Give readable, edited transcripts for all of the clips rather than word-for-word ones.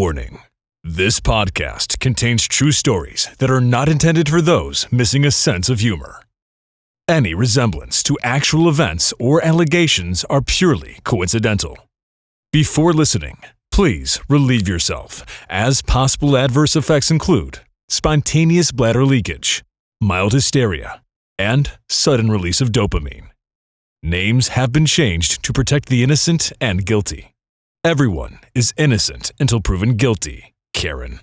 Warning. This podcast contains true stories that are not intended for those missing a sense of humor. Any resemblance to actual events or allegations are purely coincidental. Before listening, please relieve yourself, as possible adverse effects include spontaneous bladder leakage, mild hysteria, and sudden release of dopamine. Names have been changed to protect the innocent and guilty. Everyone is innocent until proven guilty, Karen.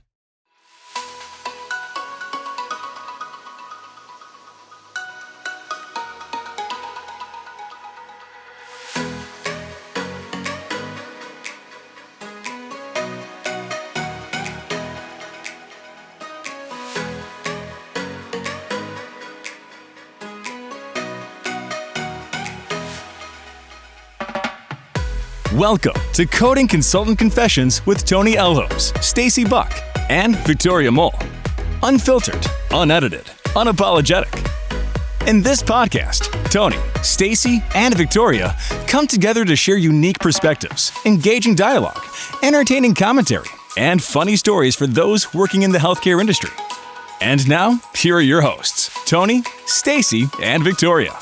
Welcome to Coding Consultant Confessions with Tony Elhos, Stacy Buck, and Victoria Mole. Unfiltered, unedited, unapologetic. In this podcast, Tony, Stacy, and Victoria come together to share unique perspectives, engaging dialogue, entertaining commentary, and funny stories for those working in the healthcare industry. And now, here are your hosts, Tony, Stacy, and Victoria.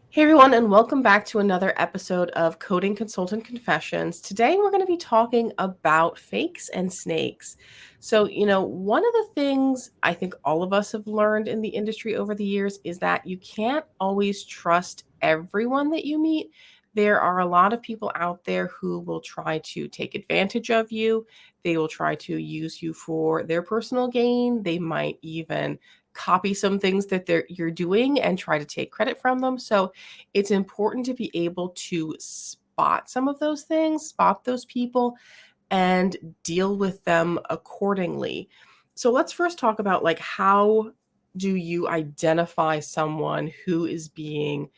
Hey everyone, and welcome back to another episode of Coding Consultant Confessions. Today we're going to be talking about fakes and snakes. So, one of the things I think all of us have learned in the industry over the years is that you can't always trust everyone that you meet. There are a lot of people out there who will try to take advantage of you. They will try to use you for their personal gain. They might even copy some things that you're doing and try to take credit from them. So it's important to be able to spot some of those things, spot those people, and deal with them accordingly. So let's first talk about how do you identify someone who is being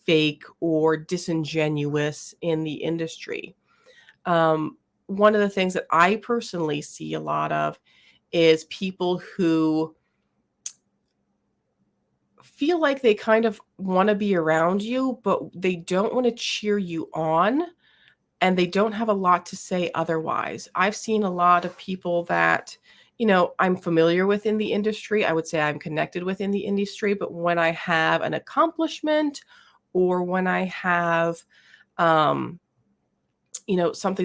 fake or disingenuous in the industry. One of the things that I personally see a lot of is people who feel like they kind of want to be around you, but they don't want to cheer you on, and they don't have a lot to say otherwise. I've seen a lot of people that, I'm familiar with in the industry. I would say I'm connected with in the industry, but when I have an accomplishment or when I have, something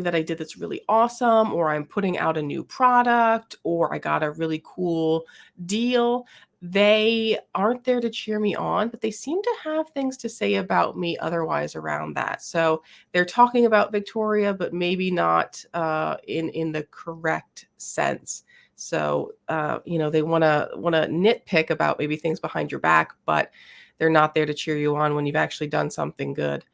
that I did that's really awesome, or I'm putting out a new product, or I got a really cool deal, they aren't there to cheer me on, but they seem to have things to say about me otherwise around that. So they're talking about Victoria, but maybe not in the correct sense. So they want to nitpick about maybe things behind your back, but they're not there to cheer you on when you've actually done something good.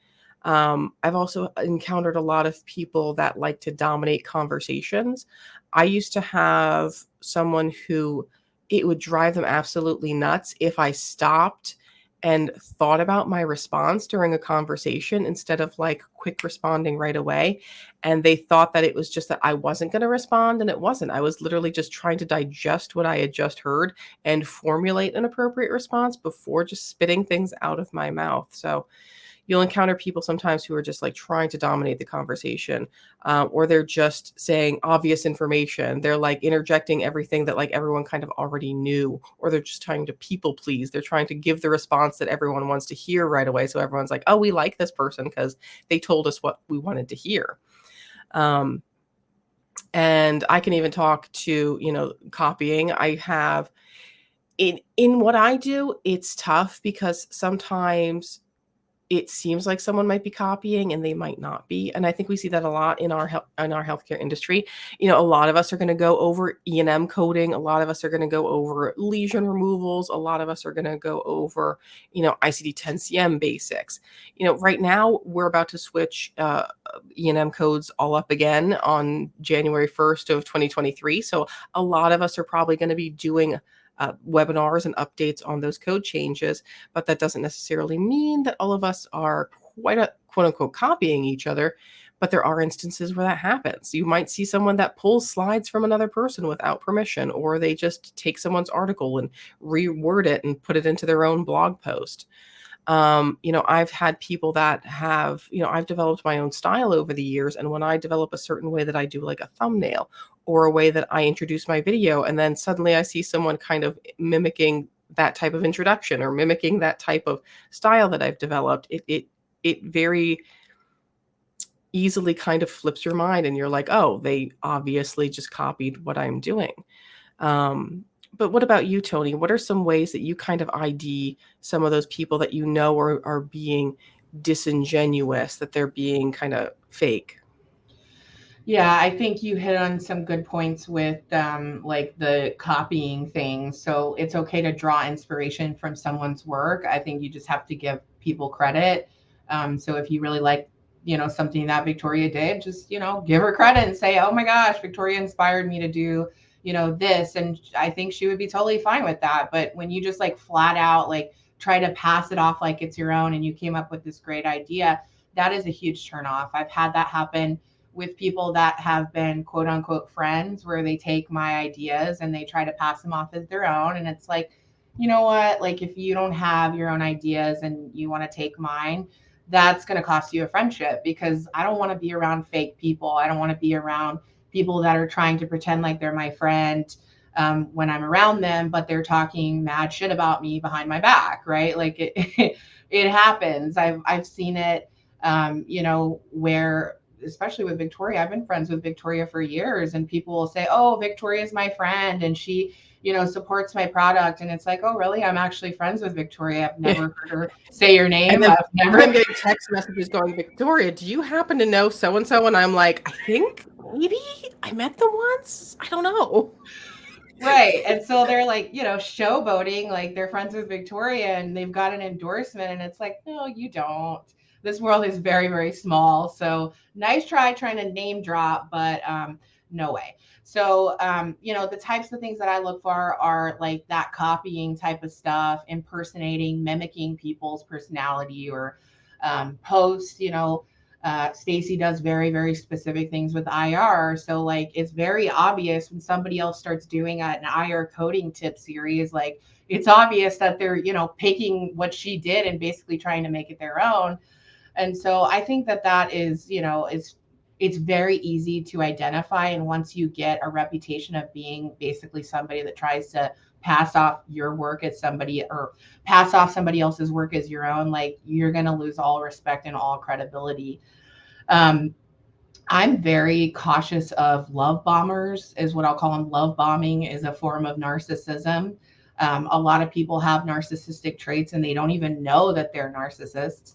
I've also encountered a lot of people that like to dominate conversations. I used to have someone who it would drive them absolutely nuts if I stopped and thought about my response during a conversation instead of quick responding right away. And they thought that it was just that I wasn't going to respond, and it wasn't. I was literally just trying to digest what I had just heard and formulate an appropriate response before just spitting things out of my mouth. So you'll encounter people sometimes who are just trying to dominate the conversation, or they're just saying obvious information. They're interjecting everything that everyone kind of already knew, or they're just trying to people please. They're trying to give the response that everyone wants to hear right away. So everyone's like, oh, we like this person because they told us what we wanted to hear. And I can even talk to, copying. I have in what I do, it's tough because sometimes it seems like someone might be copying and they might not be. And I think we see that a lot in our healthcare industry. A lot of us are going to go over E&M coding. A lot of us are going to go over lesion removals. A lot of us are going to go over, ICD-10-CM basics. Right now we're about to switch E&M codes all up again on January 1st of 2023. So a lot of us are probably going to be doing webinars and updates on those code changes, but that doesn't necessarily mean that all of us are quite a quote unquote copying each other. But there are instances where that happens. You might see someone that pulls slides from another person without permission, or they just take someone's article and reword it and put it into their own blog post. I've had people that have, I've developed my own style over the years. And when I develop a certain way that I do like a thumbnail or a way that I introduce my video, and then suddenly I see someone kind of mimicking that type of introduction or mimicking that type of style that I've developed, it very easily kind of flips your mind and you're like, oh, they obviously just copied what I'm doing. But what about you, Tony? What are some ways that you kind of ID some of those people that are being disingenuous, that they're being kind of fake? Yeah, I think you hit on some good points with like the copying thing. So it's okay to draw inspiration from someone's work. I think you just have to give people credit. So if you really like, something that Victoria did, just, give her credit and say, oh my gosh, Victoria inspired me to do, this. And I think she would be totally fine with that. But when you just like flat out, like try to pass it off like it's your own and you came up with this great idea, that is a huge turnoff. I've had that happen with people that have been quote unquote friends, where they take my ideas and they try to pass them off as their own. And it's like, you know what, like if you don't have your own ideas and you want to take mine, that's going to cost you a friendship, because I don't want to be around fake people. I don't want to be around people that are trying to pretend like they're my friend when I'm around them, but they're talking mad shit about me behind my back, right? Like it happens. I've seen it, where, especially with Victoria, I've been friends with Victoria for years, and people will say, oh, Victoria's my friend and she, supports my product. And it's like, oh, really? I'm actually friends with Victoria. I've never heard her say your name. And I've never I'm getting text messages going, Victoria, do you happen to know so-and-so? And I'm like, I think maybe I met them once. I don't know. Right. And so they're like, showboating, like they're friends with Victoria and they've got an endorsement. And it's like, no, you don't. This world is very, very small. So nice try trying to name drop, but no way. So, the types of things that I look for are like that copying type of stuff, impersonating, mimicking people's personality or posts, Stacy does very, very specific things with IR. So like, it's very obvious when somebody else starts doing an IR coding tip series, like it's obvious that they're, picking what she did and basically trying to make it their own. And so I think that is, it's very easy to identify. And once you get a reputation of being basically somebody that tries to pass off your work as somebody, or pass off somebody else's work as your own, like you're going to lose all respect and all credibility. I'm very cautious of love bombers, is what I'll call them. Love bombing is a form of narcissism. A lot of people have narcissistic traits and they don't even know that they're narcissists.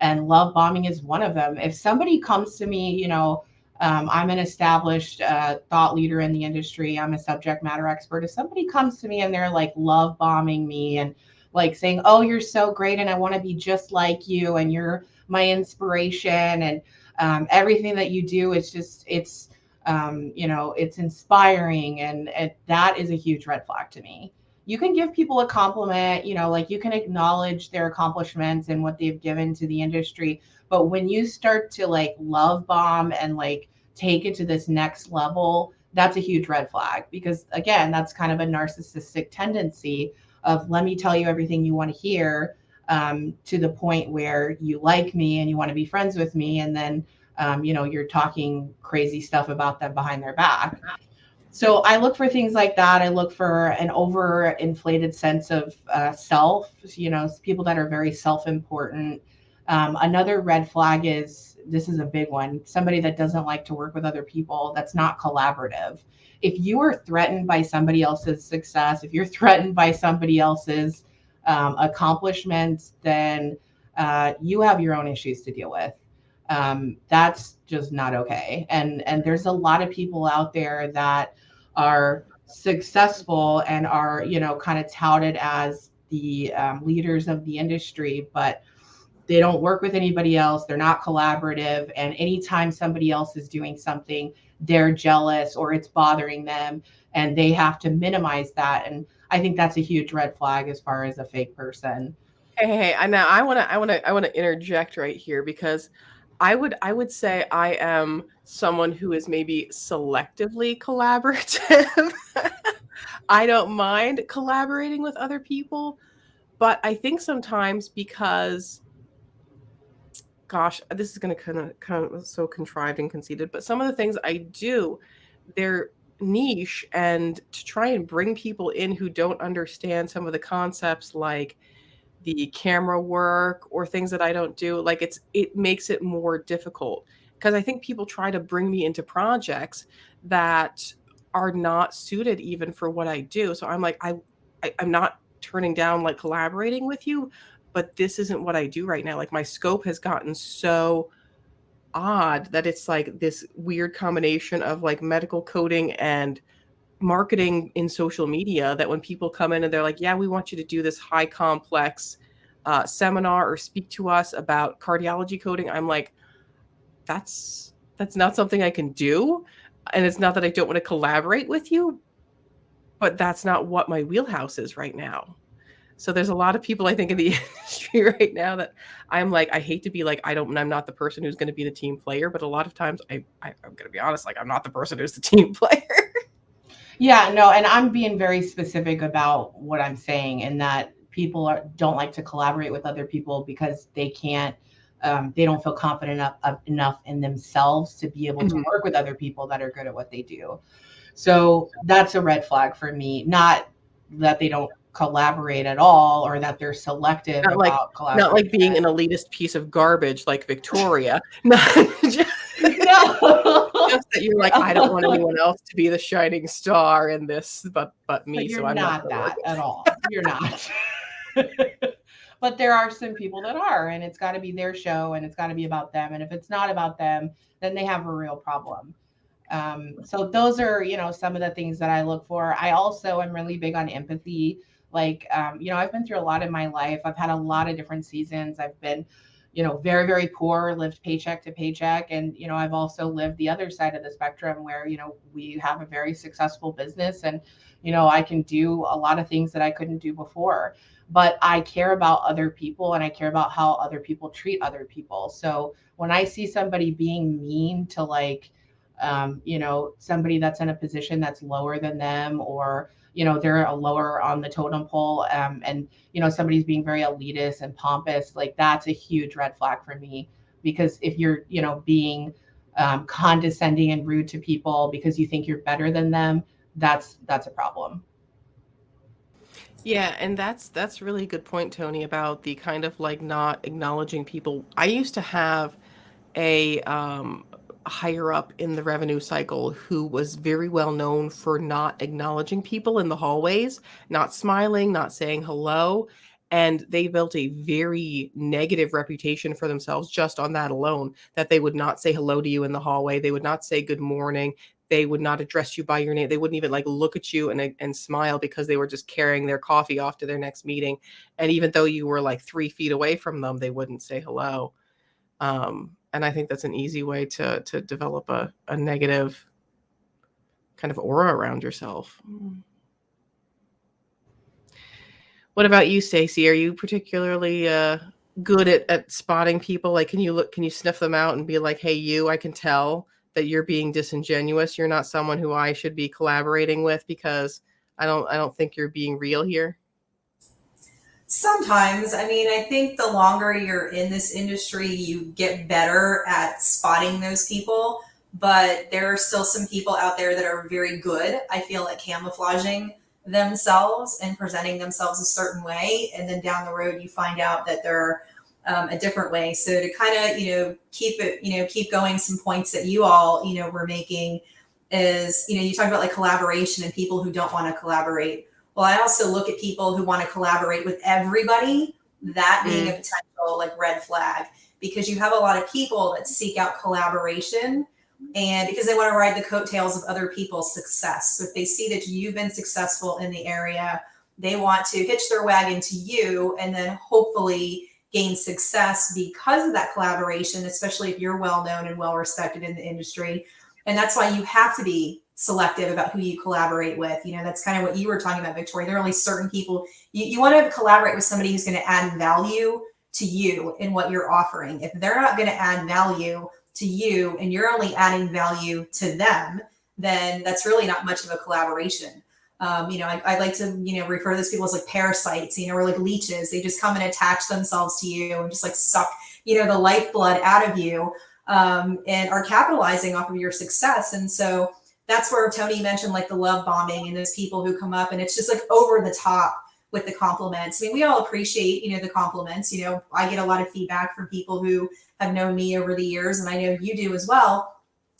And love bombing is one of them. If somebody comes to me, I'm an established thought leader in the industry, I'm a subject matter expert. If somebody comes to me and they're like love bombing me and like saying, oh, you're so great and I want to be just like you and you're my inspiration and everything that you do, it's just, it's inspiring. And that is a huge red flag to me. You can give people a compliment, like you can acknowledge their accomplishments and what they've given to the industry. But when you start to like love bomb and like take it to this next level, that's a huge red flag, because again, that's kind of a narcissistic tendency of, let me tell you everything you want to hear, to the point where you like me and you want to be friends with me. And then, you're talking crazy stuff about them behind their back. So I look for things like that. I look for an overinflated sense of self, people that are very self-important. Another red flag is, this is a big one, somebody that doesn't like to work with other people, that's not collaborative. If you are threatened by somebody else's success, if you're threatened by somebody else's accomplishments, then you have your own issues to deal with. That's just not okay. And there's a lot of people out there that are successful and are, kind of touted as the leaders of the industry, but they don't work with anybody else. They're not collaborative. And anytime somebody else is doing something, they're jealous or it's bothering them and they have to minimize that. And I think that's a huge red flag as far as a fake person. Hey, now I want to interject right here, because I would say I am someone who is maybe selectively collaborative. I don't mind collaborating with other people, But I think sometimes because, gosh, this is going to kind of so contrived and conceited, but some of the things I do, they're niche, and to try and bring people in who don't understand some of the concepts, like the camera work or things that I don't do, like it makes it more difficult, because I think people try to bring me into projects that are not suited even for what I do. So I'm like, I'm not turning down like collaborating with you, but this isn't what I do right now. Like my scope has gotten so odd that it's like this weird combination of like medical coding and marketing in social media, that when people come in and they're like, yeah, we want you to do this high complex seminar or speak to us about cardiology coding, I'm like, that's not something I can do. And it's not that I don't want to collaborate with you, but that's not what my wheelhouse is right now. So there's a lot of people, I think, in the industry right now that I'm like, I hate to be like, I'm not the person who's going to be the team player, but a lot of times I'm going to be honest, like I'm not the person who's the team player. Yeah, no, and I'm being very specific about what I'm saying, and that don't like to collaborate with other people because they can't, they don't feel confident enough in themselves to be able to work with other people that are good at what they do. So that's a red flag for me. Not that they don't collaborate at all, or that they're selective about collaboration. Not like being an elitist piece of garbage like Victoria. Not just, No. just that you're like, I don't want anyone else to be the shining star in this, but me. But you're So I'm not that at all. You're not. But there are some people that are, and it's got to be their show, and it's got to be about them. And if it's not about them, then they have a real problem. So those are, some of the things that I look for. I also am really big on empathy. Like, I've been through a lot in my life. I've had a lot of different seasons. I've been, very, very poor, lived paycheck to paycheck. And, I've also lived the other side of the spectrum where, we have a very successful business, and, I can do a lot of things that I couldn't do before. But I care about other people, and I care about how other people treat other people. So when I see somebody being mean to, like, somebody that's in a position that's lower than them, or, they're a lower on the totem pole, and, somebody's being very elitist and pompous, like that's a huge red flag for me. Because if you're, being condescending and rude to people because you think you're better than them, that's a problem. Yeah, and that's really a good point, Tony, about the kind of like not acknowledging people. I used to have a higher up in the revenue cycle who was very well known for not acknowledging people in the hallways, not smiling, not saying hello. And they built a very negative reputation for themselves just on that alone, that they would not say hello to you in the hallway. They would not say good morning. They would not address you by your name. They wouldn't even like look at you and smile, because they were just carrying their coffee off to their next meeting. And even though you were like 3 feet away from them, they wouldn't say hello. And I think that's an easy way to develop a negative kind of aura around yourself. What about you, Stacey? Are you particularly good at spotting people? Like, can you sniff them out and be like, hey, I can tell that you're being disingenuous. You're not someone who I should be collaborating with, because I don't think you're being real here. Sometimes. I mean, I think the longer you're in this industry, you get better at spotting those people. But there are still some people out there that are very good, I feel, at camouflaging themselves and presenting themselves a certain way. And then down the road, you find out that they're a different way. So to kind of, keep going, some points that you all, were making is, you talk about like collaboration and people who don't want to collaborate. Well, I also look at people who want to collaborate with everybody, that being a potential like red flag, because you have a lot of people that seek out collaboration and because they want to ride the coattails of other people's success. So if they see that you've been successful in the area, they want to hitch their wagon to you and then hopefully gain success because of that collaboration, especially if you're well known and well respected in the industry. And that's why you have to be selective about who you collaborate with. That's kind of what you were talking about, Victoria. There are only certain people you want to collaborate with, somebody who's going to add value to you in what you're offering. If they're not going to add value to you and you're only adding value to them, then that's really not much of a collaboration. I like to, refer to those people as like parasites, or like leeches. They just come and attach themselves to you and just like suck, the lifeblood out of you, and are capitalizing off of your success. And so that's where Tony mentioned like the love bombing and those people who come up and it's just like over the top with the compliments. I mean, we all appreciate, the compliments. I get a lot of feedback from people who have known me over the years, and I know you do as well.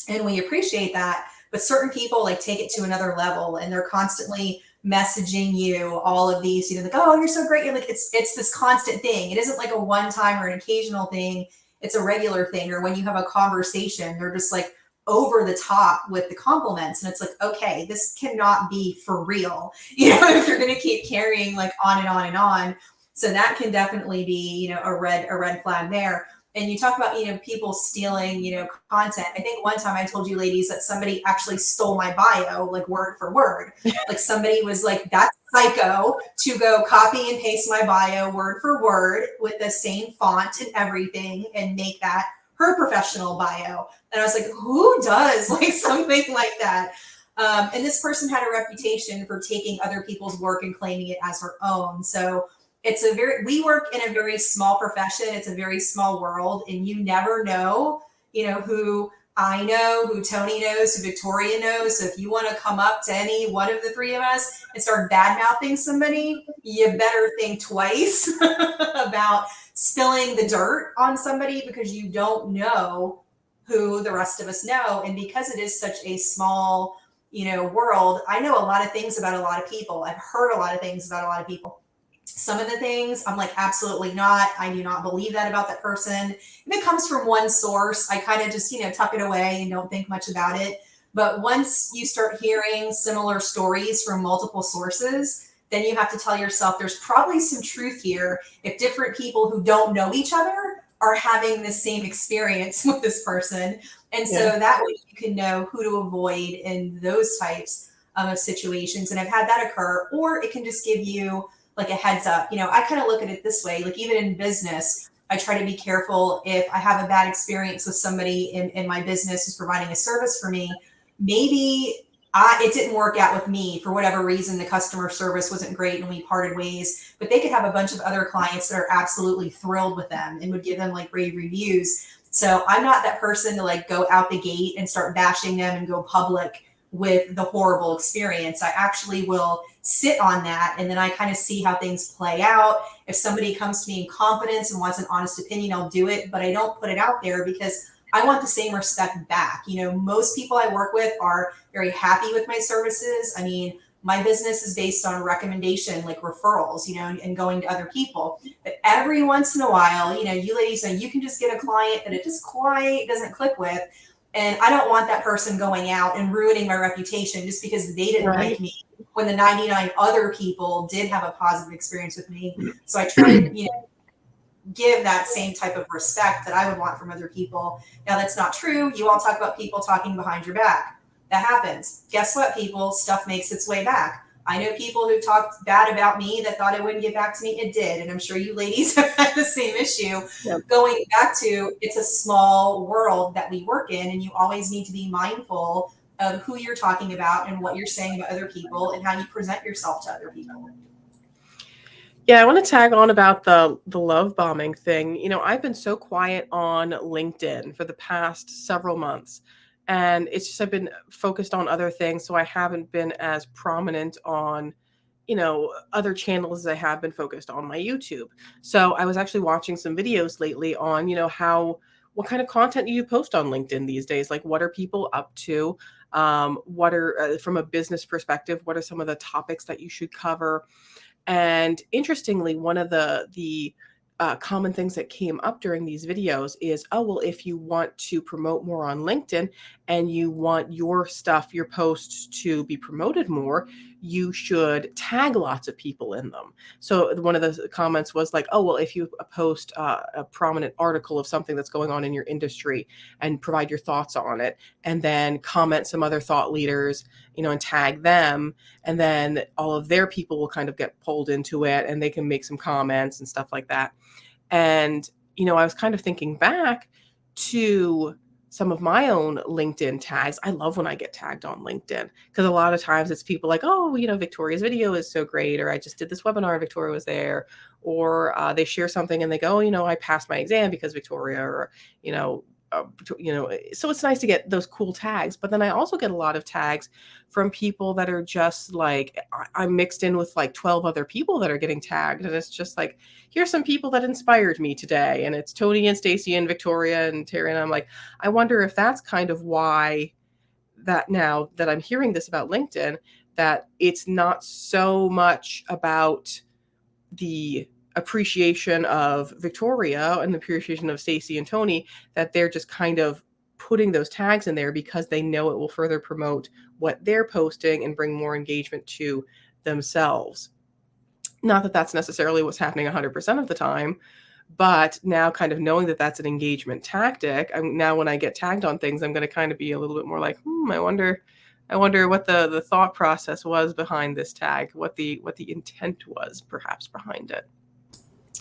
And we appreciate that. But certain people like take it to another level, and they're constantly messaging you all of these, like, oh, you're so great. You're like, it's this constant thing. It isn't like a one time or an occasional thing. It's a regular thing. Or when you have a conversation, they're just like over the top with the compliments. And it's like, okay, this cannot be for real, if you're going to keep carrying like on and on and on. So that can definitely be, a red flag there. And you talk about, people stealing, content. I think one time I told you ladies that somebody actually stole my bio, like word for word. Like somebody was like, that's psycho to go copy and paste my bio word for word with the same font and everything and make that her professional bio. And I was like, who does like something like that? And this person had a reputation for taking other people's work and claiming it as her own. So we work in a very small profession. It's a very small world, and you never know, who I know, who Tony knows, who Victoria knows. So if you want to come up to any one of the three of us and start bad mouthing somebody, you better think twice about spilling the dirt on somebody, because you don't know who the rest of us know. And because it is such a small, world, I know a lot of things about a lot of people. I've heard a lot of things about a lot of people. Some of the things I'm like, absolutely not. I do not believe that about that person. If it comes from one source, I kind of just, tuck it away and don't think much about it. But once you start hearing similar stories from multiple sources, then you have to tell yourself there's probably some truth here if different people who don't know each other are having the same experience with this person. And so that way you can know who to avoid in those types of situations. And I've had that occur, or it can just give you like a heads up. I kind of look at it this way, like even in business, I try to be careful if I have a bad experience with somebody in my business who's providing a service for me. Maybe it didn't work out with me for whatever reason. The customer service wasn't great and we parted ways, but they could have a bunch of other clients that are absolutely thrilled with them and would give them like rave reviews. So I'm not that person to like go out the gate and start bashing them and go public with the horrible experience. I actually will sit on that, and then I kind of see how things play out. If somebody comes to me in confidence and wants an honest opinion, I'll do it, but I don't put it out there because I want the same respect back. Most people I work with are very happy with my services. I mean, my business is based on recommendation, like referrals, and going to other people. But every once in a while, you ladies know you can just get a client that it just quite doesn't click with. And I don't want that person going out and ruining my reputation just because they didn't like me when the 99 other people did have a positive experience with me. So I try to, give that same type of respect that I would want from other people. Now, that's not true. You all talk about people talking behind your back. That happens. Guess what, people? Stuff makes its way back. I know people who talked bad about me that thought it wouldn't get back to me. It did. And I'm sure you ladies have had the same issue. Yep. Going back to, it's a small world that we work in, and you always need to be mindful of who you're talking about and what you're saying about other people and how you present yourself to other people. Yeah, I want to tag on about the love bombing thing. I've been so quiet on LinkedIn for the past several months. And it's just I've been focused on other things, so I haven't been as prominent on, other channels as I have been focused on my YouTube. So I was actually watching some videos lately on, what kind of content do you post on LinkedIn these days? Like, what are people up to? What are, from a business perspective, what are some of the topics that you should cover? And interestingly, one of the common things that came up during these videos is, oh, well, if you want to promote more on LinkedIn and you want your stuff, your posts to be promoted more, you should tag lots of people in them. So one of the comments was like, oh, well, if you post a prominent article of something that's going on in your industry and provide your thoughts on it, and then comment some other thought leaders, and tag them, and then all of their people will kind of get pulled into it and they can make some comments and stuff like that. And, I was kind of thinking back to some of my own LinkedIn tags. I love when I get tagged on LinkedIn because a lot of times it's people like, oh, Victoria's video is so great, or I just did this webinar, Victoria was there, or they share something and they go, I passed my exam because Victoria, or, so it's nice to get those cool tags. But then I also get a lot of tags from people that are just like, I'm mixed in with like 12 other people that are getting tagged. And it's just like, here's some people that inspired me today. And it's Tony and Stacy and Victoria and Terry. And I'm like, I wonder if that's kind of why that now that I'm hearing this about LinkedIn, that it's not so much about the appreciation of Victoria and the appreciation of Stacy and Tony, that they're just kind of putting those tags in there because they know it will further promote what they're posting and bring more engagement to themselves. Not that that's necessarily what's happening 100% of the time, but now kind of knowing that that's an engagement tactic, now when I get tagged on things, I'm going to kind of be a little bit more like, I wonder what the thought process was behind this tag, what the intent was perhaps behind it.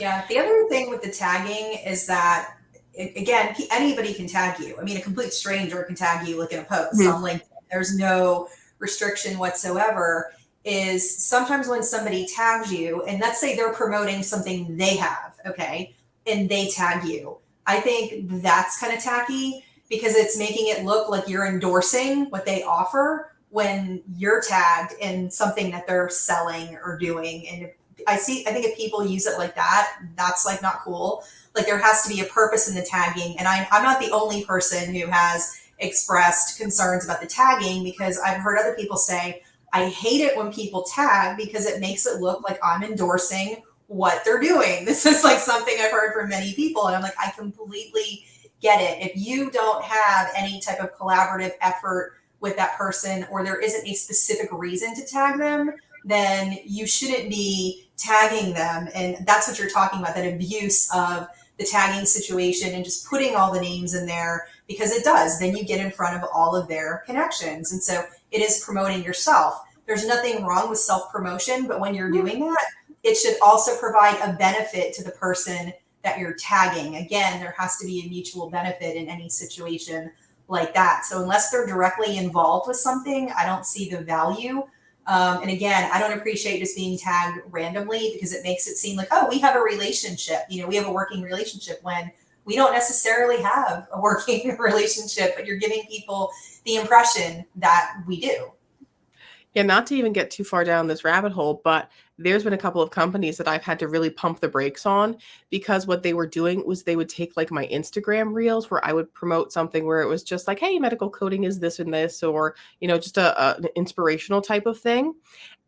Yeah. The other thing with the tagging is that, again, anybody can tag you. I mean, a complete stranger can tag you like in a post on LinkedIn. There's no restriction whatsoever. Is sometimes when somebody tags you, and let's say they're promoting something they have, okay, and they tag you, I think that's kind of tacky because it's making it look like you're endorsing what they offer when you're tagged in something that they're selling or doing. And I think if people use it like that, that's like not cool. Like there has to be a purpose in the tagging. And I'm not the only person who has expressed concerns about the tagging, because I've heard other people say, I hate it when people tag because it makes it look like I'm endorsing what they're doing. This is like something I've heard from many people. And I'm like, I completely get it. If you don't have any type of collaborative effort with that person, or there isn't a specific reason to tag them, then you shouldn't be tagging them. And that's what you're talking about, that abuse of the tagging situation and just putting all the names in there, because it does. Then you get in front of all of their connections. And so it is promoting yourself. There's nothing wrong with self-promotion, but when you're doing that, it should also provide a benefit to the person that you're tagging. Again, there has to be a mutual benefit in any situation like that. So unless they're directly involved with something, I don't see the value. And again, I don't appreciate just being tagged randomly, because it makes it seem like, oh, we have a relationship, we have a working relationship, when we don't necessarily have a working relationship, but you're giving people the impression that we do. Yeah, not to even get too far down this rabbit hole, but there's been a couple of companies that I've had to really pump the brakes on, because what they were doing was they would take like my Instagram reels where I would promote something where it was just like, hey, medical coding is this and this, or, just an inspirational type of thing.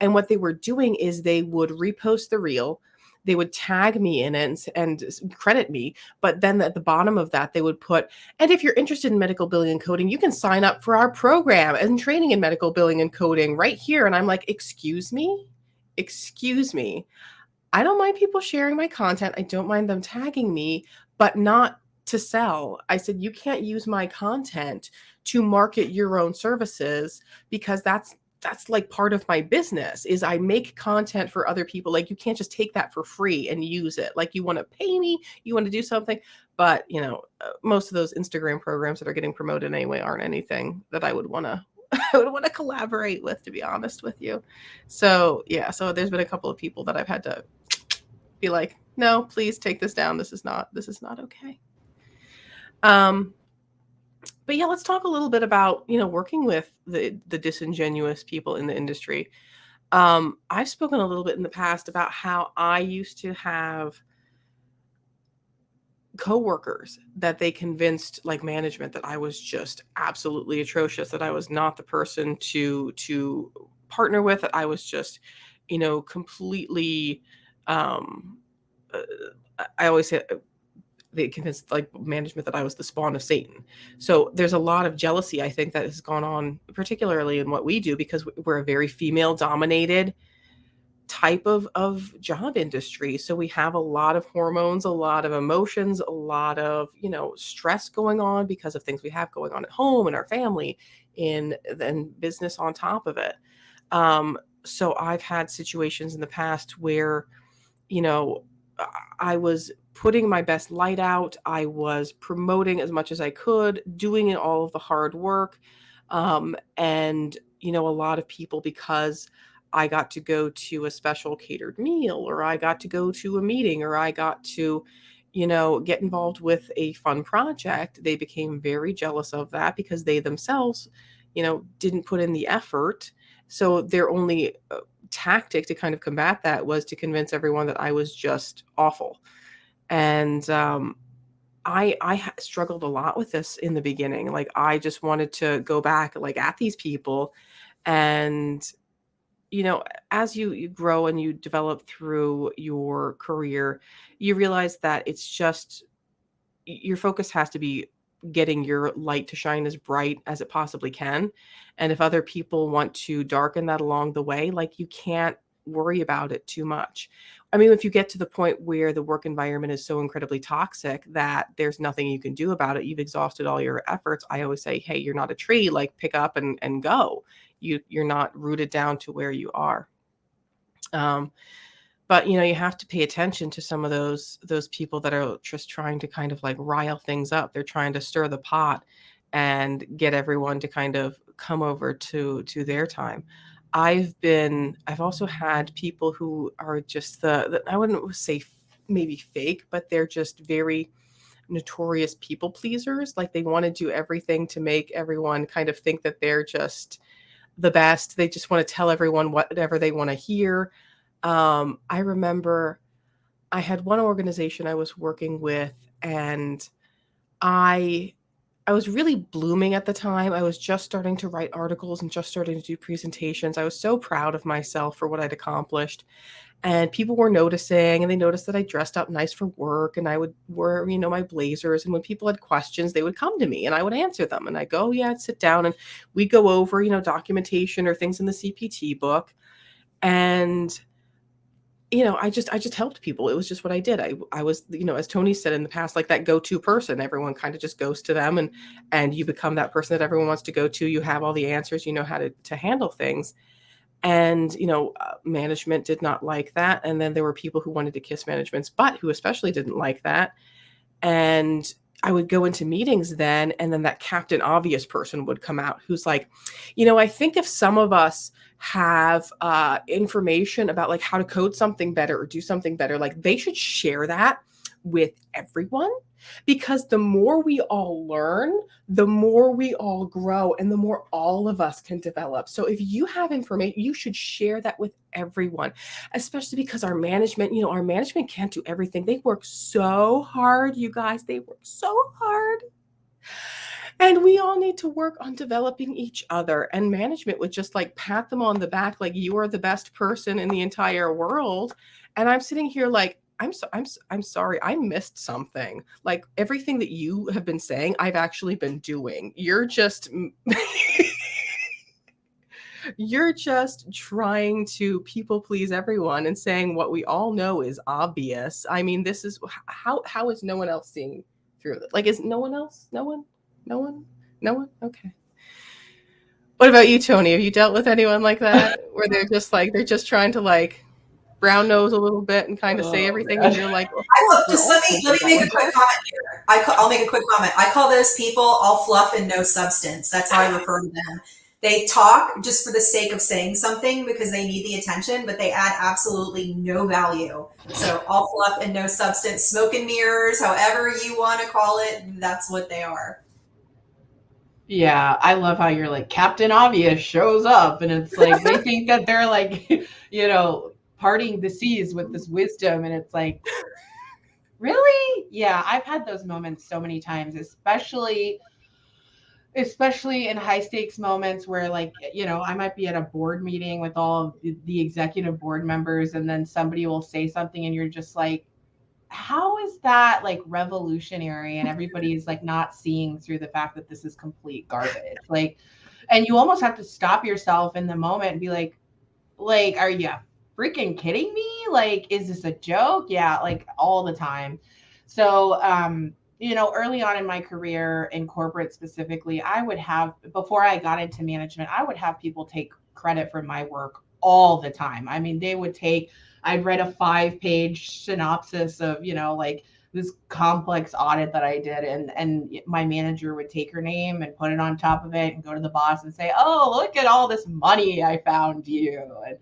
And what they were doing is they would repost the reel. They would tag me in it and credit me. But then at the bottom of that, they would put, and if you're interested in medical billing and coding, you can sign up for our program and training in medical billing and coding right here. And I'm like, excuse me? I don't mind people sharing my content. I don't mind them tagging me, but not to sell. I said, you can't use my content to market your own services, because that's like part of my business is I make content for other people. Like, you can't just take that for free and use it. Like, you want to pay me, you want to do something, but most of those Instagram programs that are getting promoted anyway aren't anything that I would want to collaborate with, to be honest with you. So yeah, so there's been a couple of people that I've had to be like, no, please take this down. This is not okay. But yeah, let's talk a little bit about, working with the disingenuous people in the industry. I've spoken a little bit in the past about how I used to have coworkers that they convinced, like management, that I was just absolutely atrocious, that I was not the person to partner with, that I was just, completely, I always say, they convinced like management that I was the spawn of Satan. So there's a lot of jealousy, I think, that has gone on, particularly in what we do, because we're a very female dominated type of job industry. So we have a lot of hormones, a lot of emotions, a lot of, stress going on because of things we have going on at home, in our family, and then business on top of it. So I've had situations in the past where, I was putting my best light out. I was promoting as much as I could, doing all of the hard work. And, a lot of people, because I got to go to a special catered meal, or I got to go to a meeting, or I got to, get involved with a fun project, they became very jealous of that because they themselves, didn't put in the effort. So their only tactic to kind of combat that was to convince everyone that I was just awful. And I struggled a lot with this in the beginning. Like, I just wanted to go back, like, at these people. And, as you grow and you develop through your career, you realize that it's just your focus has to be getting your light to shine as bright as it possibly can. And if other people want to darken that along the way, like, you can't worry about it too much. I mean, if you get to the point where the work environment is so incredibly toxic that there's nothing you can do about it, you've exhausted all your efforts, I always say, hey, you're not a tree, like, pick up and go. You're not rooted down to where you are. But you have to pay attention to some of those people that are just trying to kind of like rile things up. They're trying to stir the pot and get everyone to kind of come over to their time. I've also had people who are just the I wouldn't say maybe fake, but they're just very notorious people pleasers. Like, they want to do everything to make everyone kind of think that they're just the best. They just want to tell everyone whatever they want to hear. I remember I had one organization I was working with, and I was really blooming at the time. I was just starting to write articles and just starting to do presentations. I was so proud of myself for what I'd accomplished. And people were noticing, and they noticed that I dressed up nice for work, and I would wear, my blazers. And when people had questions, they would come to me and I would answer them. And I go, yeah, I'd sit down and we go over, documentation or things in the CPT book. And I just helped people. It was just what I did. I was, as Tony said in the past, like that go-to person. Everyone kind of just goes to them, and you become that person that everyone wants to go to. You have all the answers, you know how to handle things. And, management did not like that. And then there were people who wanted to kiss management's butt, who especially didn't like that. And I would go into meetings then, and then that Captain Obvious person would come out who's like, I think if some of us have information about like how to code something better or do something better, like, they should share that with everyone, because the more we all learn, the more we all grow, and the more all of us can develop. So if you have information, you should share that with everyone, especially because our management can't do everything. They work so hard, you guys. They work so hard. And we all need to work on developing each other. And management would just like pat them on the back, like, you are the best person in the entire world. And I'm sitting here like, I'm sorry, I missed something. Like, everything that you have been saying, I've actually been doing. You're just you're just trying to people please everyone and saying what we all know is obvious. I mean, this is how is no one else seeing through it? Like, is no one else? No one? Okay. What about you, Tony? Have you dealt with anyone like that, where they're just trying to like brown nose a little bit and kind of say everything, and you're like, just let me make a quick comment here. I'll make a quick comment. I call those people all fluff and no substance. That's how I refer to them. They talk just for the sake of saying something because they need the attention, but they add absolutely no value. So all fluff and no substance, smoke and mirrors, however you want to call it, that's what they are. Yeah, I love how you're like, Captain Obvious shows up, and it's like they think that they're like, parting the seas with this wisdom, and it's like, really? Yeah, I've had those moments so many times, especially in high stakes moments where, like, I might be at a board meeting with all of the executive board members, and then somebody will say something and you're just like, how is that like revolutionary? And everybody's like not seeing through the fact that this is complete garbage. Like, and you almost have to stop yourself in the moment and be like, are you freaking kidding me? Like, is this a joke? Yeah, like all the time. So, early on in my career in corporate specifically, before I got into management, I would have people take credit for my work all the time. I mean, I'd write a 5-page synopsis of, this complex audit that I did, and my manager would take her name and put it on top of it and go to the boss and say, "Oh, look at all this money I found you." And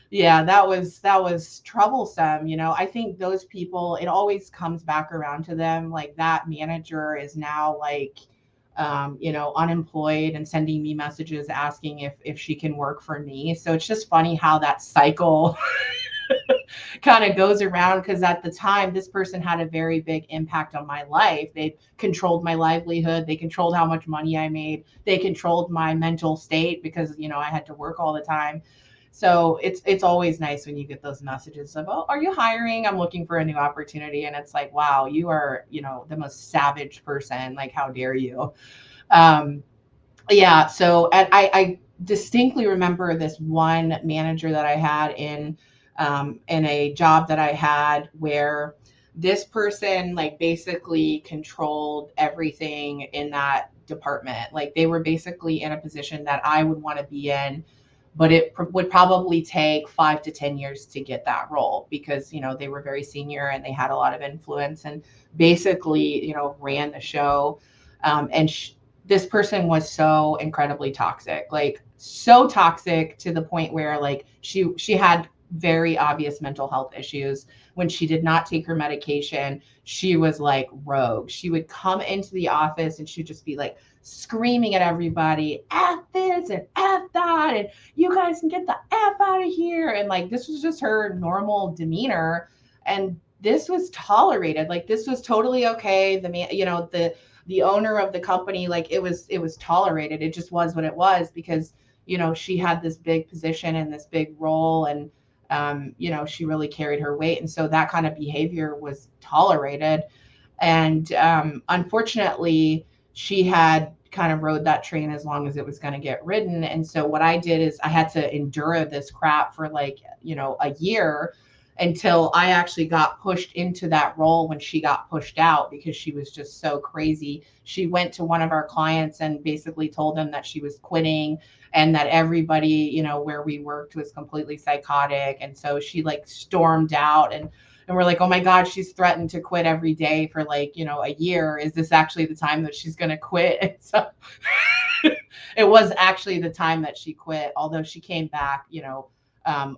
yeah, that was troublesome. I think those people, it always comes back around to them. Like that manager is now like, unemployed and sending me messages asking if she can work for me. So it's just funny how that cycle kind of goes around, because at the time this person had a very big impact on my life. They controlled my livelihood, they controlled how much money I made, they controlled my mental state because I had to work all the time. So it's always nice when you get those messages of, "Oh, are you hiring? I'm looking for a new opportunity." And it's like, wow, you are the most savage person, like how dare you. um yeah, so and I distinctly remember this one manager that I had in a job that I had, where this person like basically controlled everything in that department. Like they were basically in a position that I would want to be in, but it would probably take 5 to 10 years to get that role, because they were very senior and they had a lot of influence and basically ran the show. And this person was so incredibly toxic, like so toxic to the point where like she had very obvious mental health issues. When she did not take her medication, she was like rogue. She would come into the office and she'd just be like screaming at everybody, "F this and F that, and you guys can get the F out of here." And like this was just her normal demeanor. And this was tolerated. Like this was totally okay. The man, the owner of the company, like it was tolerated. It just was what it was, because she had this big position and this big role, and she really carried her weight, and so that kind of behavior was tolerated. And unfortunately, she had kind of rode that train as long as it was going to get ridden. And so what I did is I had to endure this crap for like a year, until I actually got pushed into that role when she got pushed out, because she was just so crazy. She went to one of our clients and basically told them that she was quitting, and that everybody, where we worked was completely psychotic. And so she like stormed out, and we're like, "Oh my God, she's threatened to quit every day for like, a year. Is this actually the time that she's going to quit?" And so it was actually the time that she quit, although she came back,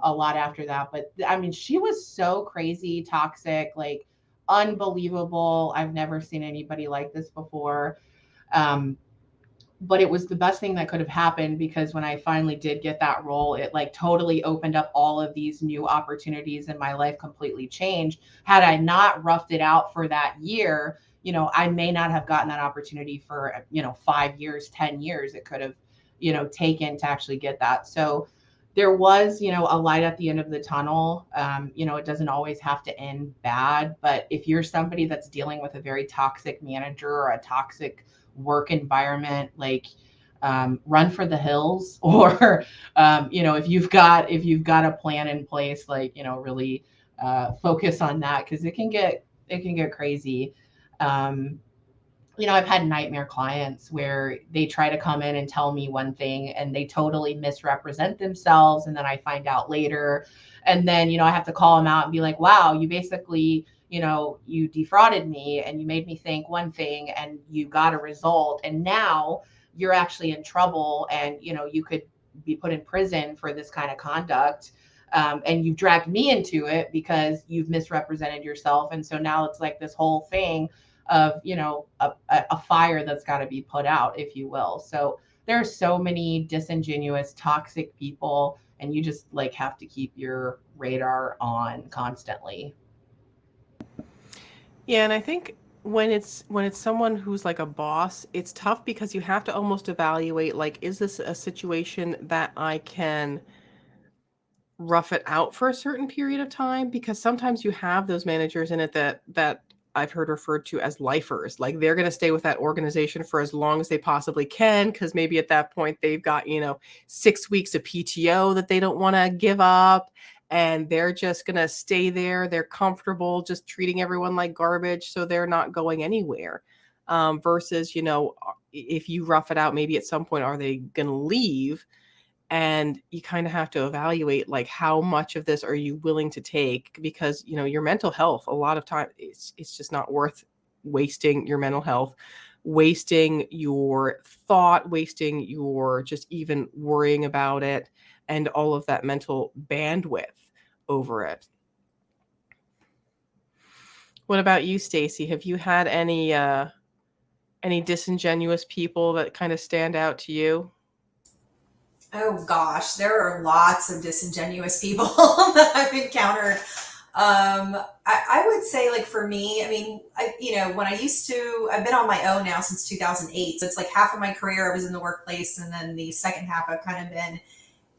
a lot after that. But I mean, she was so crazy, toxic, like unbelievable. I've never seen anybody like this before. Um, but it was the best thing that could have happened, because when I finally did get that role, it like totally opened up all of these new opportunities, and my life completely changed. Had I not roughed it out for that year, I may not have gotten that opportunity for 5 years, 10 years. It could have taken to actually get that. So there was a light at the end of the tunnel. It doesn't always have to end bad, but if you're somebody that's dealing with a very toxic manager or a toxic work environment, like run for the hills, or if you've got a plan in place, like really focus on that, because it can get crazy. um, I've had nightmare clients where they try to come in and tell me one thing and they totally misrepresent themselves. And then I find out later. And then, I have to call them out and be like, "Wow, you basically, you defrauded me and you made me think one thing and you got a result. And now you're actually in trouble, and, you could be put in prison for this kind of conduct. And you've dragged me into it because you've misrepresented yourself. And so now it's like this whole thing of a fire that's got to be put out, if you will." So there are so many disingenuous, toxic people, and you just like have to keep your radar on constantly. Yeah, and I think when it's someone who's like a boss, it's tough because you have to almost evaluate, like, is this a situation that I can rough it out for a certain period of time? Because sometimes you have those managers in it that I've heard referred to as lifers. Like they're going to stay with that organization for as long as they possibly can, because maybe at that point they've got 6 weeks of PTO that they don't want to give up, and they're just going to stay there. They're comfortable just treating everyone like garbage, so they're not going anywhere. Versus if you rough it out, maybe at some point are they going to leave? And you kind of have to evaluate, like, how much of this are you willing to take? Because, your mental health, a lot of time, it's just not worth wasting your mental health, wasting your thought, wasting your just even worrying about it, and all of that mental bandwidth over it. What about you, Stacy? Have you had any disingenuous people that kind of stand out to you? Oh gosh, there are lots of disingenuous people that I've encountered. I would say, like, for me, I mean, when I've been on my own now since 2008. So it's like half of my career I was in the workplace, and then the second half I've kind of been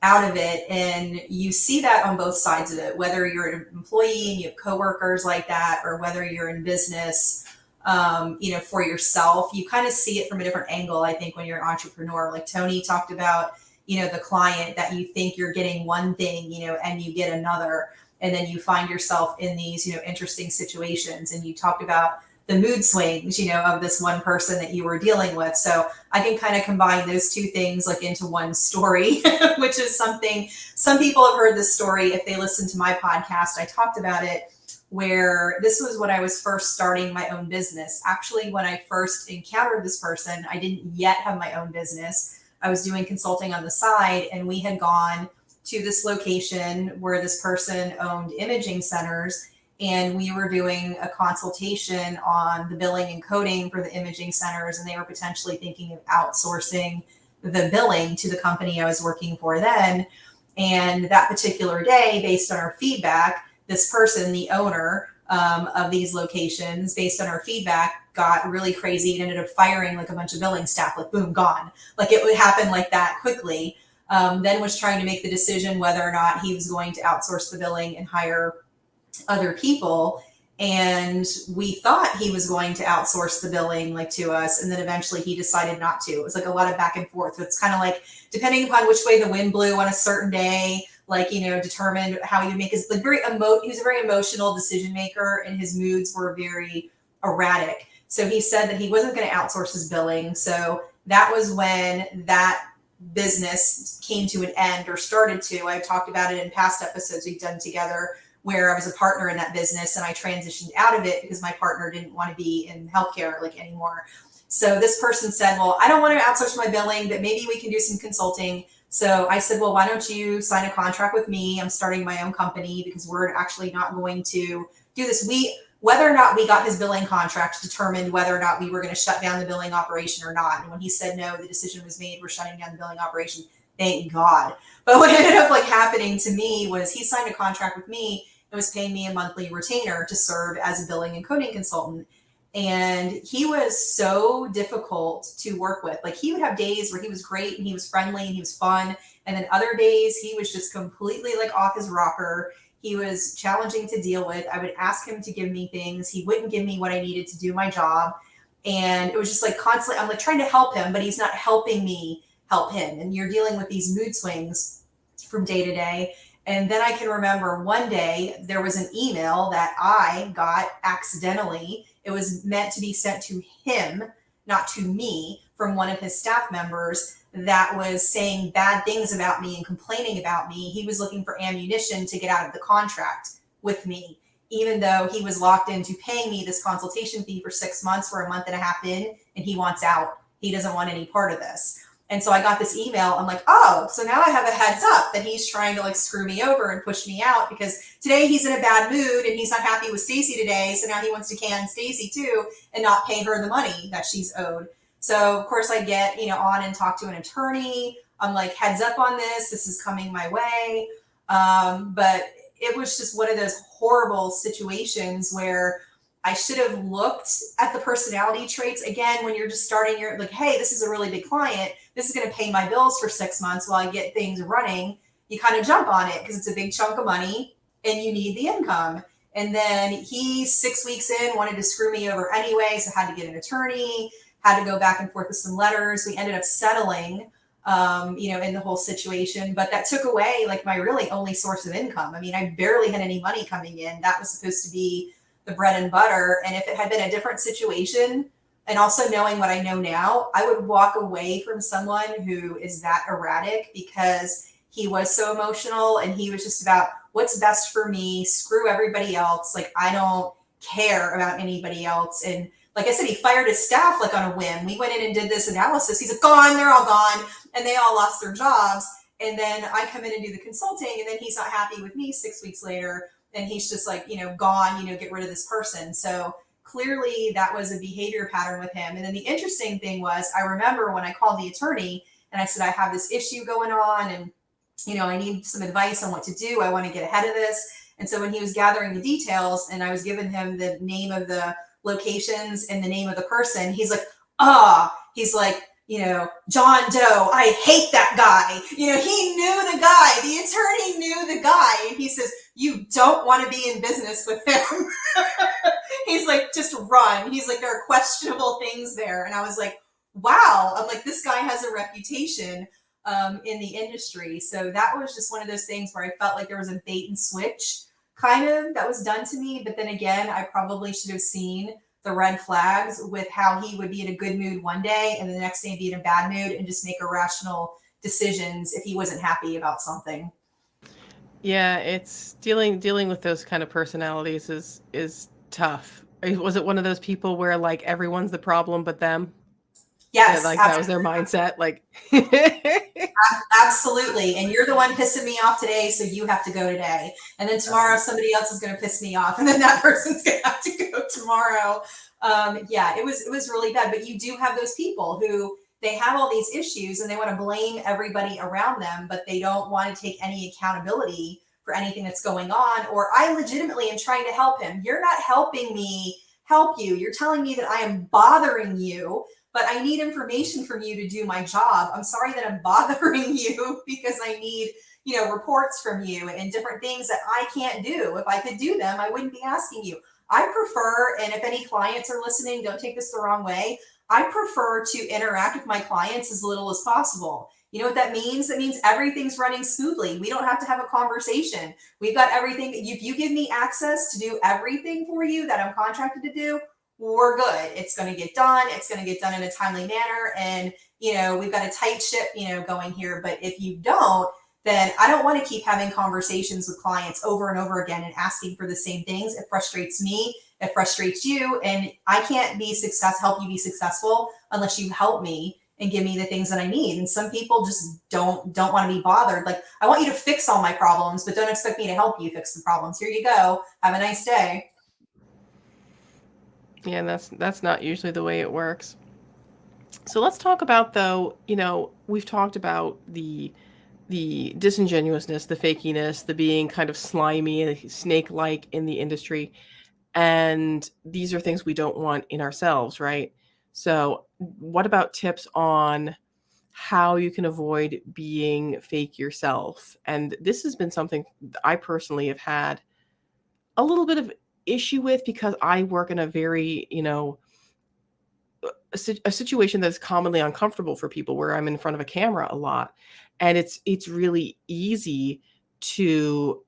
out of it. And you see that on both sides of it, whether you're an employee and you have coworkers like that, or whether you're in business, for yourself, you kind of see it from a different angle. I think when you're an entrepreneur, like Tony talked about, the client that you think you're getting one thing, and you get another, and then you find yourself in these, interesting situations. And you talked about the mood swings, of this one person that you were dealing with. So I can kind of combine those two things like into one story, which is something, some people have heard this story. If they listen to my podcast, I talked about it, where this was when I was first starting my own business. Actually, when I first encountered this person, I didn't yet have my own business. I was doing consulting on the side, and we had gone to this location where this person owned imaging centers, and we were doing a consultation on the billing and coding for the imaging centers, and they were potentially thinking of outsourcing the billing to the company I was working for then. And that particular day, based on our feedback, this person, the owner of these locations, based on our feedback, got really crazy and ended up firing like a bunch of billing staff, like boom, gone. Like it would happen like that quickly. Then was trying to make the decision whether or not he was going to outsource the billing and hire other people. And we thought he was going to outsource the billing like to us. And then eventually he decided not to. It was like a lot of back and forth. So it's kind of like, depending upon which way the wind blew on a certain day, like, determined how he would make his, like, he was a very emotional decision maker, and his moods were very erratic. So he said that he wasn't going to outsource his billing. So that was when that business came to an end, or started to. I talked about it in past episodes we've done together, where I was a partner in that business, and I transitioned out of it because my partner didn't want to be in healthcare like anymore. So this person said, well, I don't want to outsource my billing, but maybe we can do some consulting. So I said, well, why don't you sign a contract with me? I'm starting my own company, because we're actually not going to do this. Whether or not we got his billing contract determined whether or not we were going to shut down the billing operation or not. And when he said no, the decision was made, we're shutting down the billing operation. Thank God. But what ended up happening to me was he signed a contract with me and was paying me a monthly retainer to serve as a billing and coding consultant. And he was so difficult to work with. Like, he would have days where he was great and he was friendly and he was fun. And then other days he was just completely off his rocker. He was challenging to deal with. I would ask him to give me things. He wouldn't give me what I needed to do my job. And it was just constantly, I'm trying to help him, but he's not helping me help him. And you're dealing with these mood swings from day to day. And then I can remember one day there was an email that I got accidentally. It was meant to be sent to him, not to me, from one of his staff members, that was saying bad things about me and complaining about me. He was looking for ammunition to get out of the contract with me, even though he was locked into paying me this consultation fee for 6 months. We're a month and a half in, and he wants out. He doesn't want any part of this. And so I got this email. I'm like, oh, so now I have a heads up that he's trying to screw me over and push me out, because today he's in a bad mood and he's not happy with Stacy today. So now he wants to can Stacy too and not pay her the money that she's owed. So of course I get, on and talk to an attorney. I'm like, heads up on this. This is coming my way. But it was just one of those horrible situations where I should have looked at the personality traits. Again, when you're just starting, you're like, hey, this is a really big client. This is going to pay my bills for 6 months while I get things running. You kind of jump on it because it's a big chunk of money and you need the income. And then he, 6 weeks in, wanted to screw me over anyway. So I had to get an attorney, had to go back and forth with some letters. We ended up settling, in the whole situation. But that took away my really only source of income. I mean, I barely had any money coming in. That was supposed to be the bread and butter. And if it had been a different situation, and also knowing what I know now, I would walk away from someone who is that erratic because he was so emotional and he was just about what's best for me, screw everybody else. Like, I don't care about anybody else. And like I said, he fired his staff like on a whim. We went in and did this analysis. He's like, gone, they're all gone. And they all lost their jobs. And then I come in and do the consulting, and then he's not happy with me 6 weeks later. And he's just like, gone, get rid of this person. So clearly that was a behavior pattern with him. And then the interesting thing was, I remember when I called the attorney and I said, I have this issue going on, and I need some advice on what to do. I want to get ahead of this. And so when he was gathering the details and I was giving him the name of the locations and the name of the person, he's like, he's like, John Doe, I hate that guy. He knew the guy. The attorney knew the guy. And he says, you don't want to be in business with him. He's like, just run. He's like, there are questionable things there. And I was like, wow. I'm like, this guy has a reputation in the industry. So that was just one of those things where I felt like there was a bait and switch kind of that was done to me. But then again, I probably should have seen the red flags with how he would be in a good mood one day and the next day be in a bad mood and just make irrational decisions if he wasn't happy about something. Yeah, it's dealing with those kind of personalities is tough. Was it one of those people where like everyone's the problem but them? Yes, like that was their mindset. Like, absolutely. And you're the one pissing me off today, so you have to go today. And then tomorrow somebody else is going to piss me off, and then that person's going to have to go tomorrow. Yeah, it was really bad. But you do have those people who they have all these issues and they want to blame everybody around them, but they don't want to take any accountability for anything that's going on. Or I legitimately am trying to help him. You're not helping me help you. You're telling me that I am bothering you, but I need information from you to do my job. I'm sorry that I'm bothering you because I need, reports from you and different things that I can't do. If I could do them, I wouldn't be asking you. I prefer, and if any clients are listening, don't take this the wrong way, I prefer to interact with my clients as little as possible. You know what that means? That means everything's running smoothly. We don't have to have a conversation. We've got everything. If you give me access to do everything for you that I'm contracted to do, we're good. It's going to get done. It's going to get done in a timely manner. And, we've got a tight ship, going here. But if you don't, then I don't want to keep having conversations with clients over and over again and asking for the same things. It frustrates me. It frustrates you. And I can't help you be successful unless you help me and give me the things that I need. And some people just don't want to be bothered. Like, I want you to fix all my problems, but don't expect me to help you fix the problems. Here you go. Have a nice day. Yeah, that's not usually the way it works. So let's talk about, though, we've talked about the disingenuousness, the fakiness, the being kind of slimy, snake-like in the industry. And these are things we don't want in ourselves, right? So what about tips on how you can avoid being fake yourself? And this has been something I personally have had a little bit of issue with because I work in a very, a situation that's commonly uncomfortable for people where I'm in front of a camera a lot. And it's really easy to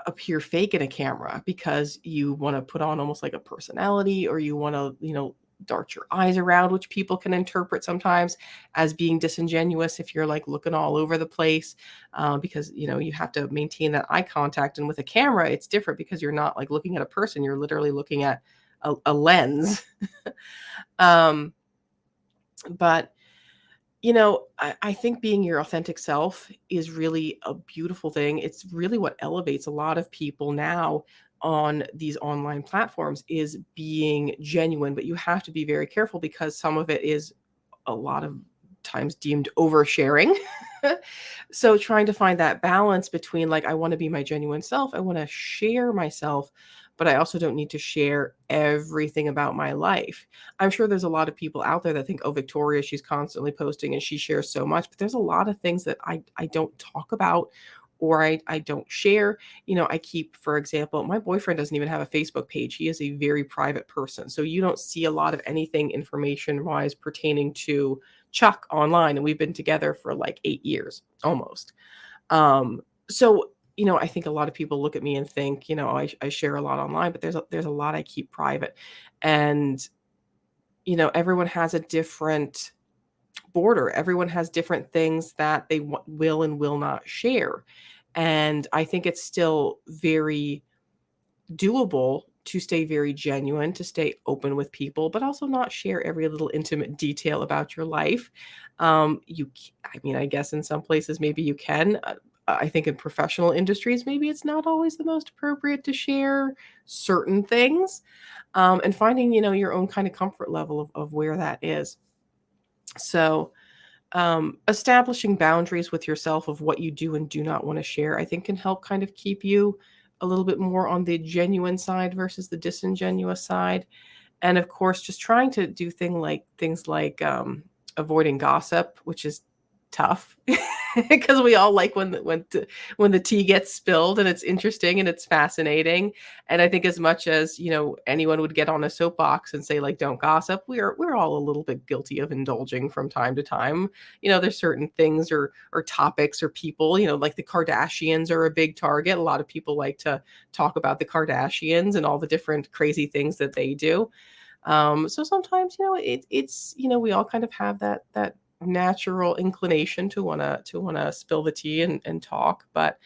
appear fake in a camera because you want to put on almost like a personality, or you want to, dart your eyes around, which people can interpret sometimes as being disingenuous if you're like looking all over the place, because you have to maintain that eye contact. And with a camera, it's different because you're not like looking at a person; you're literally looking at a lens. But I think being your authentic self is really a beautiful thing. It's really what elevates a lot of people now on these online platforms, is being genuine. But you have to be very careful because some of it is a lot of times deemed oversharing. So trying to find that balance between like, I want to be my genuine self, I want to share myself, but I also don't need to share everything about my life. I'm sure there's a lot of people out there that think, oh, Victoria, she's constantly posting and she shares so much, but there's a lot of things that I don't talk about, or I don't share. I keep, for example, my boyfriend doesn't even have a Facebook page. He is a very private person. So you don't see a lot of anything information wise pertaining to Chuck online. And we've been together for like 8 years almost. So I think a lot of people look at me and think, I share a lot online, but there's a lot I keep private. And, everyone has a different border. Everyone has different things that they will and will not share. And I think it's still very doable to stay very genuine, to stay open with people, but also not share every little intimate detail about your life. I guess in some places maybe you can. I think in professional industries, maybe it's not always the most appropriate to share certain things, and finding, your own kind of comfort level of where that is. So, establishing boundaries with yourself of what you do and do not want to share, I think can help kind of keep you a little bit more on the genuine side versus the disingenuous side. And of course, just trying to do things like avoiding gossip, which is tough because we all like when the tea gets spilled and it's interesting and it's fascinating. And I think as much as anyone would get on a soapbox and say, like, don't gossip, we're all a little bit guilty of indulging from time to time. There's certain things or topics or people, like the Kardashians are a big target. A lot of people like to talk about the Kardashians and all the different crazy things that they do. So sometimes, it's we all kind of have that natural inclination to wanna spill the tea and talk, but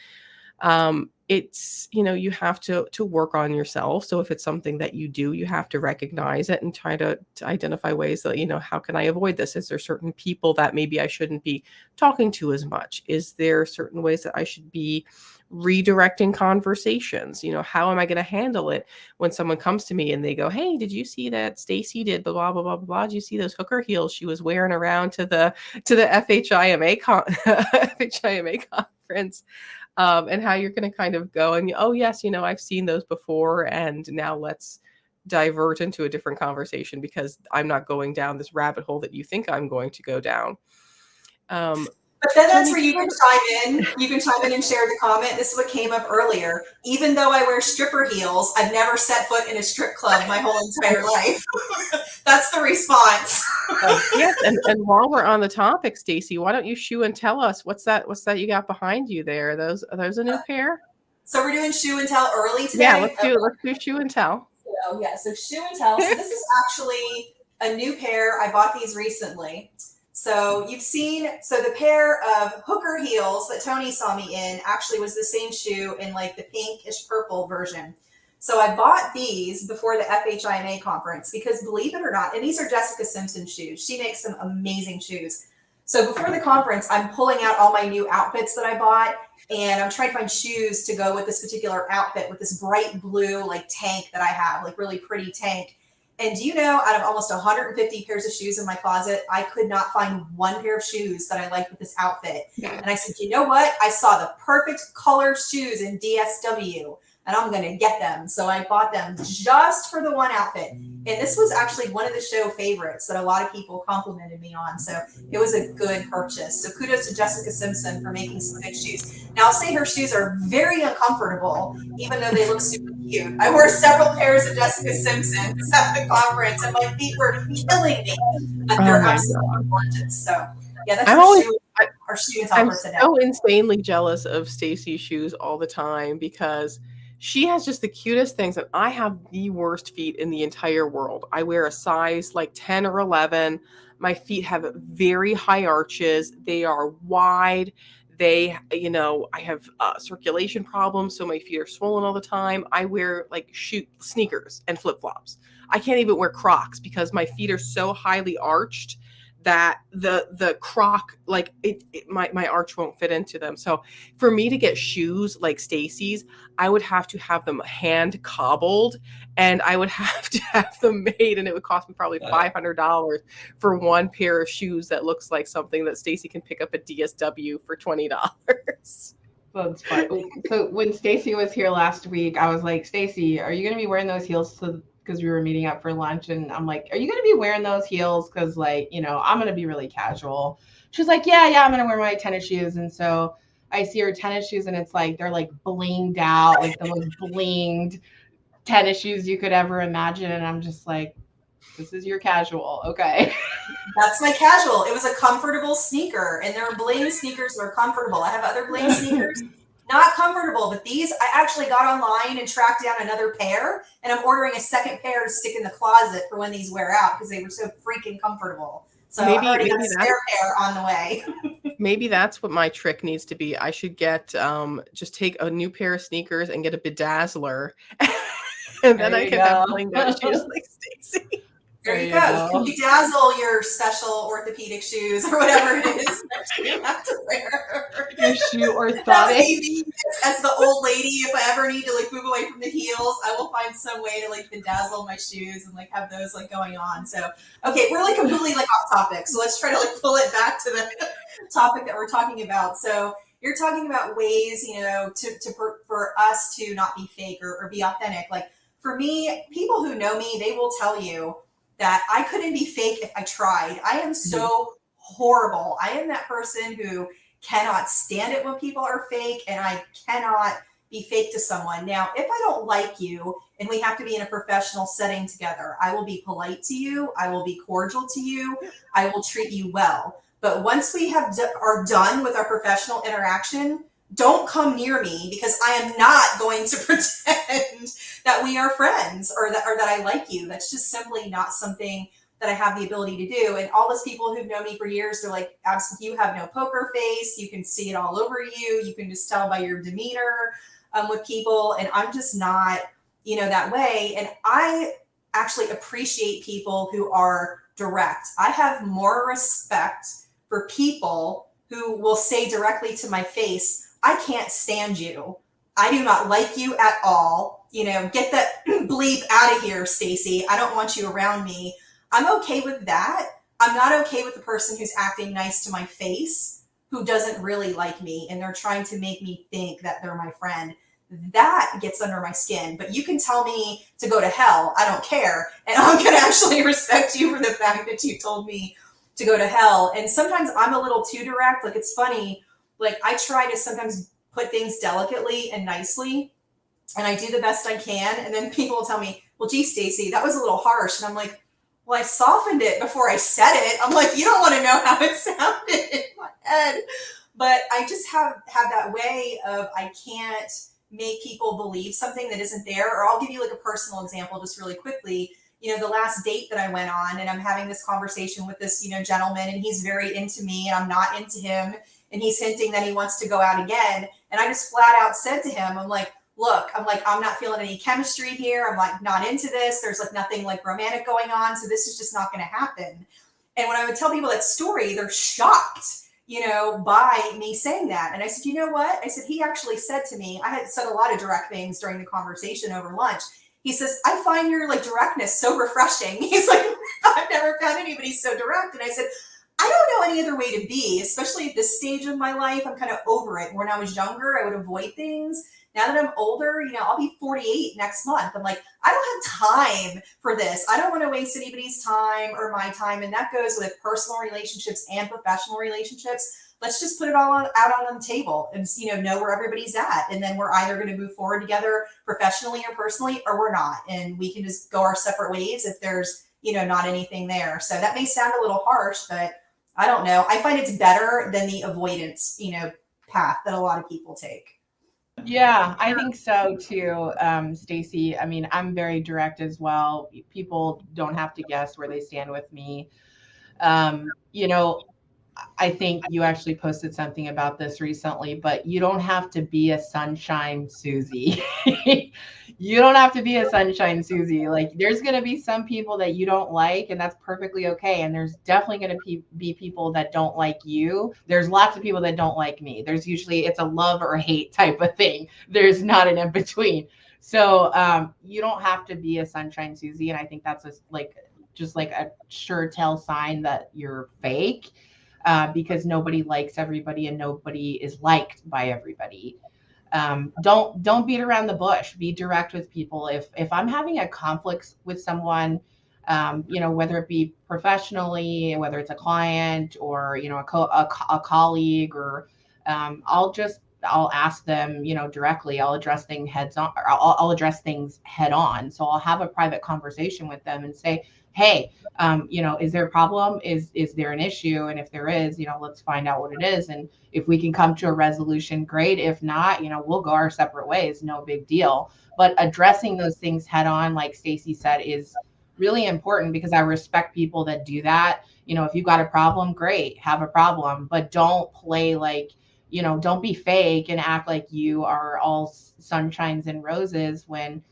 it's you have to work on yourself. So if it's something that you do, you have to recognize it and try to identify ways that how can I avoid this? Is there certain people that maybe I shouldn't be talking to as much? Is there certain ways that I should be redirecting conversations? How am I going to handle it when someone comes to me and they go, hey, did you see that Stacy did blah blah blah blah blah? Did you see those hooker heels she was wearing around to the FHIMA FHIMA conference? And how you're going to kind of go and, oh yes, I've seen those before, and now let's divert into a different conversation because I'm not going down this rabbit hole that you think I'm going to go down. But then that's where you can chime in. You can chime in and share the comment. This is what came up earlier. Even though I wear stripper heels, I've never set foot in a strip club my whole entire life. That's the response. Yes, and while we're on the topic, Stacy, why don't you shoe and tell us what's that you got behind you there? Are those a new pair? So we're doing shoe and tell early today. Yeah, let's do shoe and tell. So shoe and tell. So this is actually a new pair. I bought these recently. So you've seen, the pair of hooker heels that Tony saw me in actually was the same shoe in like the pinkish purple version. So I bought these before the FHIMA conference because, believe it or not, and these are Jessica Simpson shoes. She makes some amazing shoes. So before the conference, I'm pulling out all my new outfits that I bought, and I'm trying to find shoes to go with this particular outfit with this bright blue like tank that I have, like really pretty tank. And do you know, out of almost 150 pairs of shoes in my closet, I could not find one pair of shoes that I liked with this outfit. And I said, you know what? I saw the perfect color shoes in DSW, and I'm going to get them. So I bought them just for the one outfit. And this was actually one of the show favorites that a lot of people complimented me on. So it was a good purchase. So kudos to Jessica Simpson for making some good shoes. Now, I'll say her shoes are very uncomfortable, even though they look super cute. I wore several pairs of Jessica Simpsons at the conference, and my feet were killing me. But they're absolutely gorgeous. So yeah, that's our shoe and tell for today. I'm so insanely jealous of Stacy's shoes all the time because she has just the cutest things, and I have the worst feet in the entire world. I wear a size like 10 or 11. My feet have very high arches. They are wide. I have circulation problems, so my feet are swollen all the time. I wear like sneakers and flip-flops. I can't even wear Crocs because my feet are so highly arched that the Croc, like my arch won't fit into them. So for me to get shoes like Stacy's, I would have to have them hand cobbled, and I would have to have them made, and it would cost me probably $500 for one pair of shoes that looks like something that Stacy can pick up at DSW for $20. That's fun. So when Stacy was here last week, I was like, Stacy, are you going to be wearing those heels because we were meeting up for lunch, and I'm like, are you going to be wearing those heels? Because I'm going to be really casual. She's like, yeah, I'm going to wear my tennis shoes. And so I see her tennis shoes, and it's like, they're like blinged out, like the most blinged tennis shoes you could ever imagine. And I'm just like, this is your casual. Okay. That's my casual. It was a comfortable sneaker, and there are bling sneakers that are comfortable. I have other bling sneakers. not comfortable. But these, I actually got online and tracked down another pair, and I'm ordering a second pair to stick in the closet for when these wear out because they were so freaking comfortable. So I've already got a spare pair on the way. Maybe that's what my trick needs to be. I should get just take a new pair of sneakers and get a bedazzler, and then I can have plain down shoes like Stacy. There you go. You can bedazzle your special orthopedic shoes or whatever it is that you have to wear. Your shoe orthotics. As the old lady, if I ever need to like move away from the heels, I will find some way to like bedazzle my shoes and like have those like going on. So, okay, we're like completely like off topic. So let's try to like pull it back to the topic that we're talking about. So you're talking about ways, you know, for us to not be fake or be authentic. Like for me, people who know me, they will tell you that I couldn't be fake if I tried. I am so horrible. I am that person who cannot stand it when people are fake, and I cannot be fake to someone. Now, if I don't like you and we have to be in a professional setting together, I will be polite to you. I will be cordial to you. I will treat you well. But once we are done with our professional interaction, don't come near me, because I am not going to pretend that we are friends or that I like you. That's just simply not something that I have the ability to do. And all those people who've known me for years, they're like, absolutely, you have no poker face. You can see it all over you. You can just tell by your demeanor with people. And I'm just not, you know, that way. And I actually appreciate people who are direct. I have more respect for people who will say directly to my face, I can't stand you. I do not like you at all. You know, get that bleep out of here, Stacy. I don't want you around me. I'm okay with that. I'm not okay with the person who's acting nice to my face, who doesn't really like me, and they're trying to make me think that they're my friend. That gets under my skin. But you can tell me to go to hell. I don't care. And I'm going to actually respect you for the fact that you told me to go to hell. And sometimes I'm a little too direct. Like, it's funny. Like, I try to sometimes put things delicately and nicely, and I do the best I can. And then people will tell me, well, gee, Stacy, that was a little harsh. And I'm like, well, I softened it before I said it. I'm like, you don't want to know how it sounded in my head. But I just have that way of, I can't make people believe something that isn't there. Or I'll give you like a personal example just really quickly. You know, the last date that I went on, and I'm having this conversation with this, you know, gentleman, and he's very into me and I'm not into him. And he's hinting that he wants to go out again. And I just flat out said to him, I'm like, look, I'm not feeling any chemistry here. I'm like, not into this. There's like nothing like romantic going on. So this is just not going to happen. And when I would tell people that story, they're shocked, you know, by me saying that. And I said, you know what? I said, he actually said to me, I had said a lot of direct things during the conversation over lunch. He says, I find your like directness so refreshing. He's like, I've never found anybody so direct. And I said, I don't know any other way to be, especially at this stage of my life. I'm kind of over it. When I was younger, I would avoid things. Now that I'm older, you know, I'll be 48 next month. I'm like, I don't have time for this. I don't want to waste anybody's time or my time. And that goes with personal relationships and professional relationships. Let's just put it all out on the table and, you know where everybody's at. And then we're either going to move forward together professionally or personally, or we're not. And we can just go our separate ways if there's, you know, not anything there. So that may sound a little harsh, but I don't know. I find it's better than the avoidance, you know, path that a lot of people take. Yeah, I think so too, Stacy. I mean, I'm very direct as well. People don't have to guess where they stand with me. You know, I think you actually posted something about this recently, but you don't have to be a sunshine Susie. You don't have to be a sunshine Susie. Like, there's going to be some people that you don't like, and that's perfectly okay. And there's definitely going to be people that don't like you. There's lots of people that don't like me. There's usually, it's a love or hate type of thing. There's not an in between. So you don't have to be a sunshine Susie. And I think that's just like a sure tell sign that you're fake. Because nobody likes everybody and nobody is liked by everybody. Don't beat around the bush. Be direct with people. If I'm having a conflict with someone, you know, whether it be professionally, whether it's a client or, you know, a colleague, or I'll ask them, you know, directly. I'll address things head on. So I'll have a private conversation with them and say, hey, is there a problem? Is there an issue? And if there is, let's find out what it is. And if we can come to a resolution, great. If not, we'll go our separate ways. No big deal. But addressing those things head on, like Stacy said, is really important, because I respect people that do that. If you've got a problem, great, have a problem, but don't play like, don't be fake and act like you are all sunshines and roses when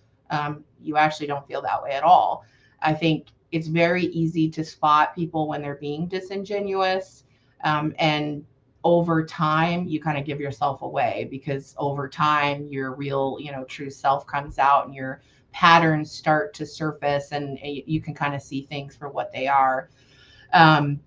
you actually don't feel that way at all. I think it's very easy to spot people when they're being disingenuous. And over time, you kind of give yourself away, because over time, your real, true self comes out, and your patterns start to surface, and you can kind of see things for what they are. Um,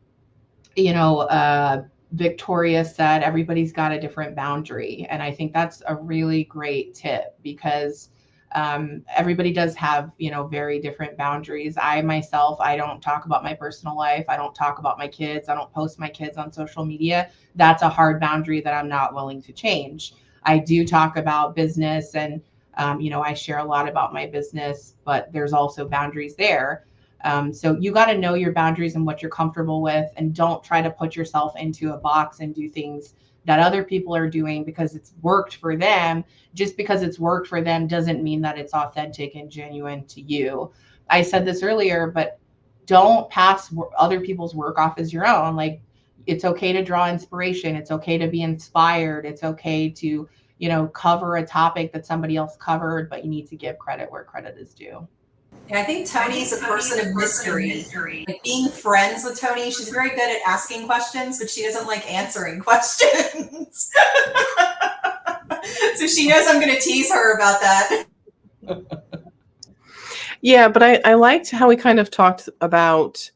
Victoria said everybody's got a different boundary. And I think that's a really great tip, because everybody does have, very different boundaries. I myself, I don't talk about my personal life. I don't talk about my kids. I don't post my kids on social media. That's a hard boundary that I'm not willing to change. I do talk about business, and, I share a lot about my business, but there's also boundaries there. So you got to know your boundaries and what you're comfortable with, and don't try to put yourself into a box and do things that other people are doing because it's worked for them. Just because it's worked for them doesn't mean that it's authentic and genuine to you. I said this earlier, but don't pass other people's work off as your own. Like, it's okay to draw inspiration. It's okay to be inspired. It's okay to, cover a topic that somebody else covered, but you need to give credit where credit is due. And I think Tony's a person of mystery. Like, being friends with Tony, she's very good at asking questions, but she doesn't like answering questions. So she knows I'm going to tease her about that. Yeah, but I liked how we kind of talked about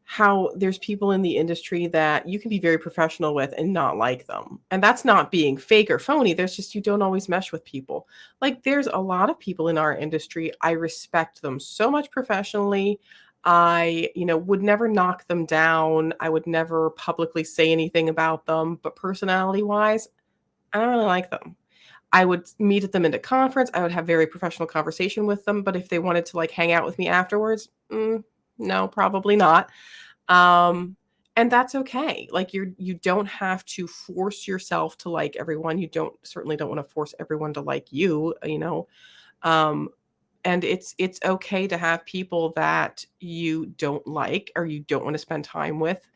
how there's people in the industry that you can be very professional with and not like them. And that's not being fake or phony. There's just, you don't always mesh with people. Like, there's a lot of people in our industry. I respect them so much professionally. I, would never knock them down. I would never publicly say anything about them. But personality wise, I don't really like them. I would meet at them at a conference. I would have very professional conversation with them. But if they wanted to like hang out with me afterwards, no, probably not. And that's okay. Like, you don't have to force yourself to like everyone. You certainly don't want to force everyone to like you, and it's okay to have people that you don't like or you don't want to spend time with,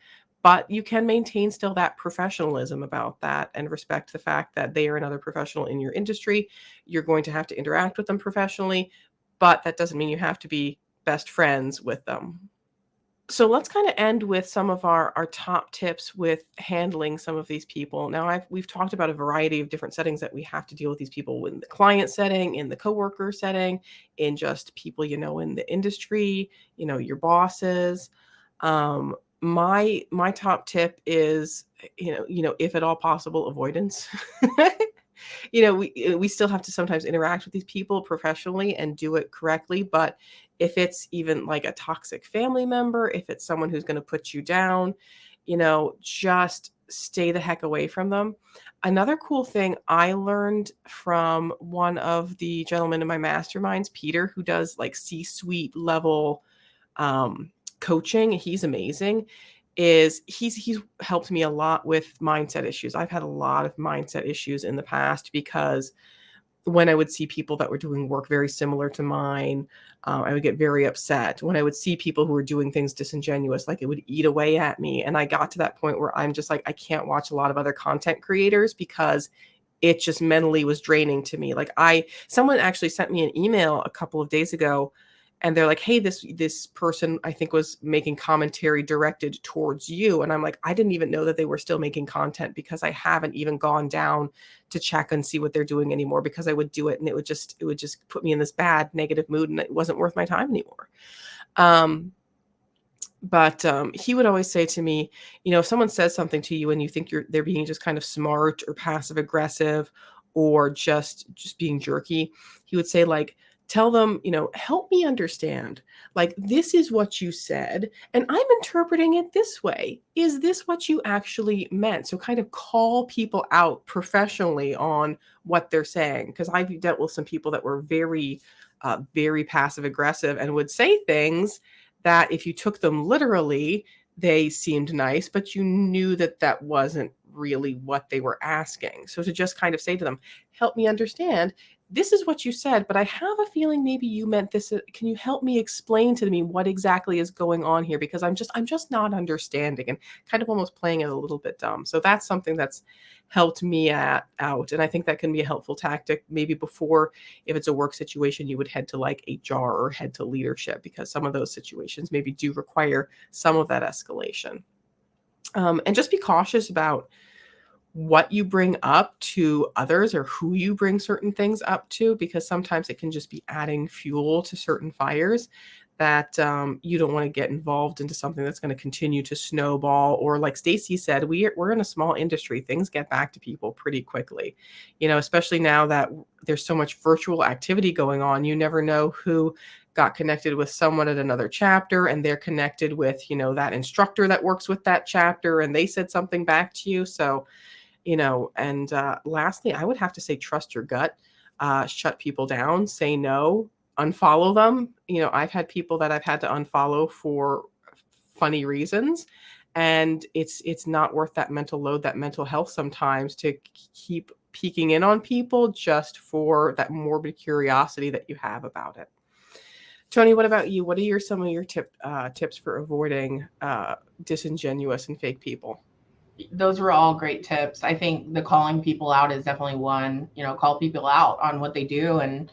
but you can maintain still that professionalism about that and respect the fact that they are another professional in your industry. You're going to have to interact with them professionally, but that doesn't mean you have to be best friends with them. So let's kind of end with some of our top tips with handling some of these people. Now, we've talked about a variety of different settings that we have to deal with these people in the client setting, in the coworker setting, in just people, in the industry, your bosses. My top tip is, if at all possible, avoidance. We still have to sometimes interact with these people professionally and do it correctly. But if it's even like a toxic family member, if it's someone who's going to put you down, just stay the heck away from them. Another cool thing I learned from one of the gentlemen in my masterminds, Peter, who does like C-suite level coaching. He's amazing. He's helped me a lot with mindset issues. I've had a lot of mindset issues in the past because when I would see people that were doing work very similar to mine, I would get very upset. When I would see people who were doing things disingenuous, like, it would eat away at me. And I got to that point where I'm just like, I can't watch a lot of other content creators because it just mentally was draining to me. Like, someone actually sent me an email a couple of days ago, and they're like, hey, this person, I think, was making commentary directed towards you. And I'm like, I didn't even know that they were still making content, because I haven't even gone down to check and see what they're doing anymore, because I would do it and it would just put me in this bad negative mood, and it wasn't worth my time anymore. But he would always say to me, if someone says something to you and you think they're being just kind of smart or passive aggressive or just being jerky, he would say, like, tell them, help me understand, like, this is what you said, and I'm interpreting it this way. Is this what you actually meant? So kind of call people out professionally on what they're saying. Because I've dealt with some people that were very, very passive aggressive and would say things that if you took them literally, they seemed nice, but you knew that that wasn't really what they were asking. So to just kind of say to them, help me understand, this is what you said, but I have a feeling maybe you meant this. Can you help me explain to me what exactly is going on here? Because I'm just not understanding, and kind of almost playing it a little bit dumb. So that's something that's helped me out. And I think that can be a helpful tactic maybe before, if it's a work situation, you would head to like HR or head to leadership, because some of those situations maybe do require some of that escalation. And just be cautious about what you bring up to others or who you bring certain things up to, because sometimes it can just be adding fuel to certain fires that you don't want to get involved into something that's going to continue to snowball. Or like Stacy said, we're in a small industry. Things get back to people pretty quickly, especially now that there's so much virtual activity going on. You never know who got connected with someone at another chapter, and they're connected with, that instructor that works with that chapter, and they said something back to you. So, and lastly, I would have to say, trust your gut, shut people down, say no, unfollow them. I've had people that I've had to unfollow for funny reasons, and it's not worth that mental load, that mental health sometimes, to keep peeking in on people just for that morbid curiosity that you have about it. Tony, what about you? What are some of your tips for avoiding disingenuous and fake people? Those were all great tips. I think the calling people out is definitely one. Call people out on what they do. And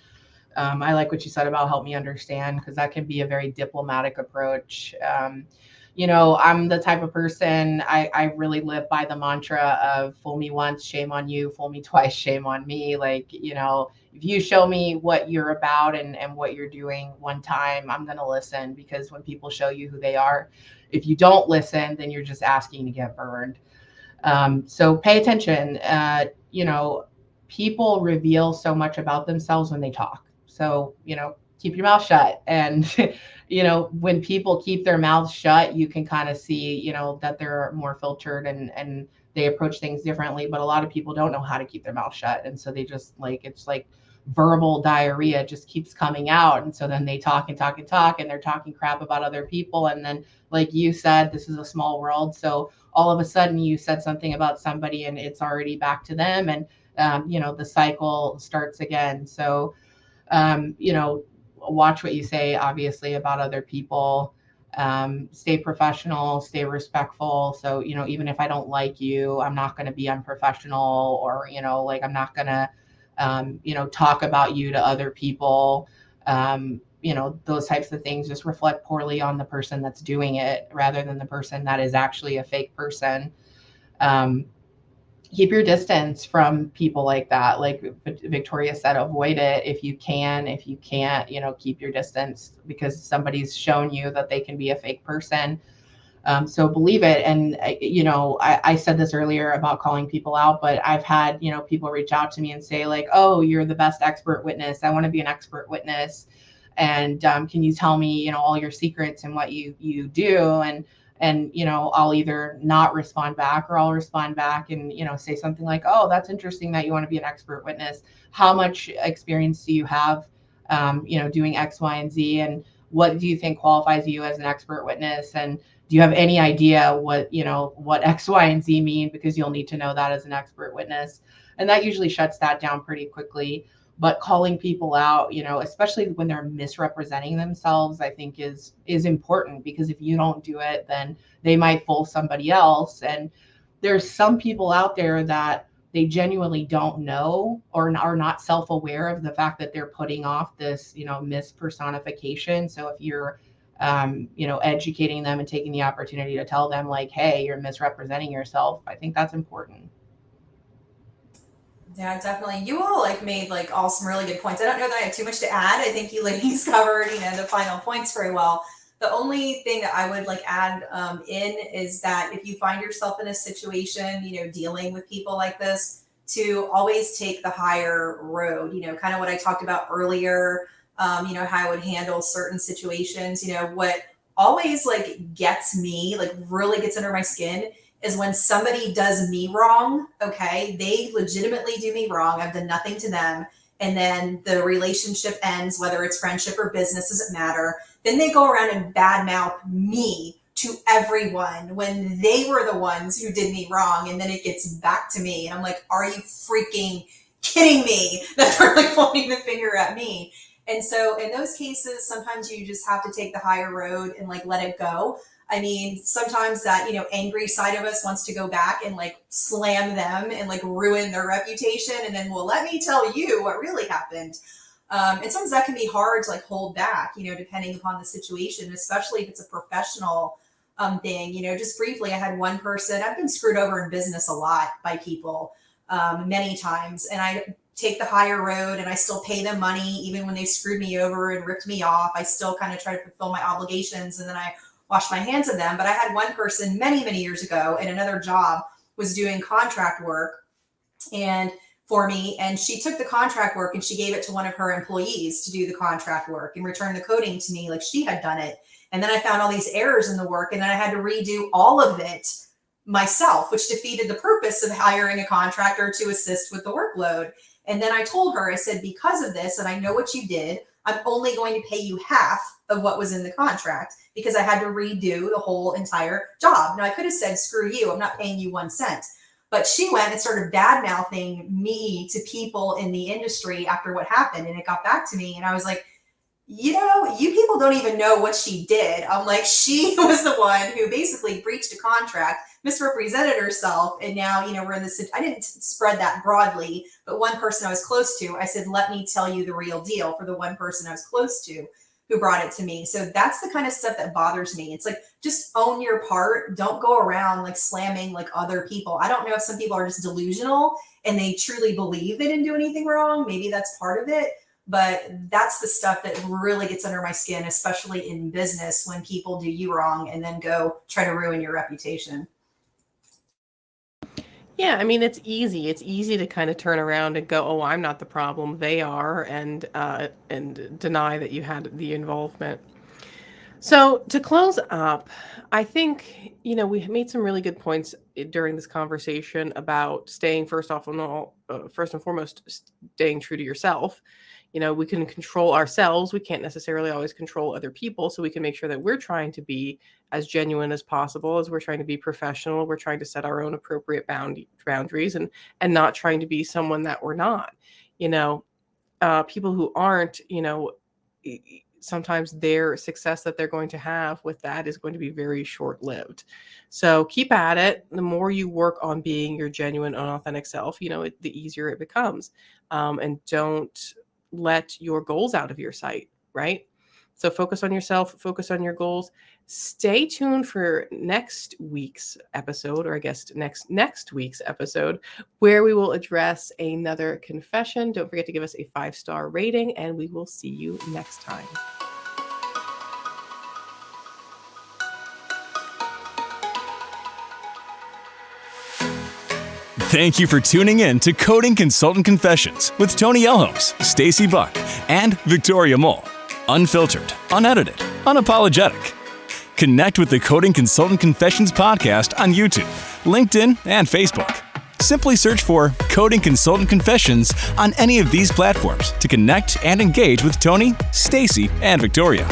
I like what you said about help me understand, because that can be a very diplomatic approach. I'm the type of person, I really live by the mantra of fool me once, shame on you, fool me twice, shame on me. Like, if you show me what you're about and what you're doing one time, I'm going to listen, because when people show you who they are, if you don't listen, then you're just asking to get burned. So pay attention. People reveal so much about themselves when they talk. So, keep your mouth shut. And, when people keep their mouths shut, you can kind of see, that they're more filtered and they approach things differently. But a lot of people don't know how to keep their mouth shut. And so they just it's like verbal diarrhea just keeps coming out. And so then they talk and talk and talk, and they're talking crap about other people. And then, like you said, this is a small world. So all of a sudden you said something about somebody and it's already back to them. And, the cycle starts again. So, watch what you say, obviously, about other people. Stay professional, stay respectful. So, even if I don't like you, I'm not going to be unprofessional, or, I'm not going to, talk about you to other people. Those types of things just reflect poorly on the person that's doing it, rather than the person that is actually a fake person. Keep your distance from people like that. Like Victoria said, avoid it if you can. If you can't, keep your distance, because somebody's shown you that they can be a fake person. So believe it. And, I said this earlier about calling people out, but I've had, people reach out to me and say like, oh, you're the best expert witness. I want to be an expert witness. And can you tell me, all your secrets and what you do? And, I'll either not respond back, or I'll respond back and, say something like, oh, that's interesting that you want to be an expert witness. How much experience do you have, doing X, Y, and Z? And what do you think qualifies you as an expert witness? And do you have any idea what X, Y, and Z mean? Because you'll need to know that as an expert witness. And that usually shuts that down pretty quickly. But calling people out, especially when they're misrepresenting themselves, I think is important, because if you don't do it, then they might fool somebody else. And there's some people out there that they genuinely don't know, or are not self-aware of the fact that they're putting off this, mispersonification. So if you're, educating them and taking the opportunity to tell them like, hey, you're misrepresenting yourself, I think that's important. Yeah, definitely. You all made all some really good points. I don't know that I have too much to add. I think you ladies covered, the final points very well. The only thing that I would add in is that if you find yourself in a situation, dealing with people like this, to always take the higher road, kind of what I talked about earlier, how I would handle certain situations. What always gets me, really gets under my skin, is when somebody does me wrong. Okay, they legitimately do me wrong. I've done nothing to them, and then the relationship ends, whether it's friendship or business, doesn't matter. Then they go around and badmouth me to everyone when they were the ones who did me wrong. And then it gets back to me. And I'm like, are you freaking kidding me that they're like pointing the finger at me? And so in those cases, sometimes you just have to take the higher road and like let it go. I mean, sometimes that, angry side of us wants to go back and like slam them and like ruin their reputation. And then, well, let me tell you what really happened. And sometimes that can be hard to like hold back, depending upon the situation, especially if it's a professional thing. Just briefly, I had one person, I've been screwed over in business a lot by people many times. And I take the higher road and I still pay them money, even when they screwed me over and ripped me off. I still kind of try to fulfill my obligations, and then I wash my hands of them. But I had one person many, many years ago in another job was doing contract work for me. And she took the contract work and she gave it to one of her employees to do the contract work and return the coding to me like she had done it. And then I found all these errors in the work, and then I had to redo all of it myself, which defeated the purpose of hiring a contractor to assist with the workload. And then I told her, I said, because of this, and I know what you did, I'm only going to pay you half of what was in the contract because I had to redo the whole entire job. Now, I could have said, screw you, I'm not paying you 1 cent. But she went and started bad-mouthing me to people in the industry after what happened. And it got back to me. And I was like, you people don't even know what she did. I'm like, she was the one who basically breached a contract, misrepresented herself. And now, we're in this, I didn't spread that broadly, but one person I was close to, I said, let me tell you the real deal for the one person I was close to who brought it to me. So that's the kind of stuff that bothers me. It's like, just own your part. Don't go around like slamming like other people. I don't know if some people are just delusional and they truly believe they didn't do anything wrong. Maybe that's part of it. But that's the stuff that really gets under my skin, especially in business, when people do you wrong and then go try to ruin your reputation. Yeah, I mean, it's easy. It's easy to kind of turn around and go, "Oh, I'm not the problem. They are," and deny that you had the involvement. So to close up, I think we made some really good points during this conversation about staying first and foremost, staying true to yourself. We can control ourselves. We can't necessarily always control other people. So we can make sure that we're trying to be as genuine as possible, as we're trying to be professional. We're trying to set our own appropriate boundaries and not trying to be someone that we're not. People who aren't, sometimes their success that they're going to have with that is going to be very short-lived. So keep at it. The more you work on being your genuine, unauthentic self, the easier it becomes. And don't let your goals out of your sight, right? So focus on yourself, focus on your goals. Stay tuned for next week's episode, or I guess next week's episode, where we will address another confession. Don't forget to give us a 5-star rating, and we will see you next time. Thank you for tuning in to Coding Consultant Confessions with Tony Elholms, Stacy Buck, and Victoria Mole. Unfiltered, unedited, unapologetic. Connect with the Coding Consultant Confessions podcast on YouTube, LinkedIn, and Facebook. Simply search for Coding Consultant Confessions on any of these platforms to connect and engage with Tony, Stacy, and Victoria.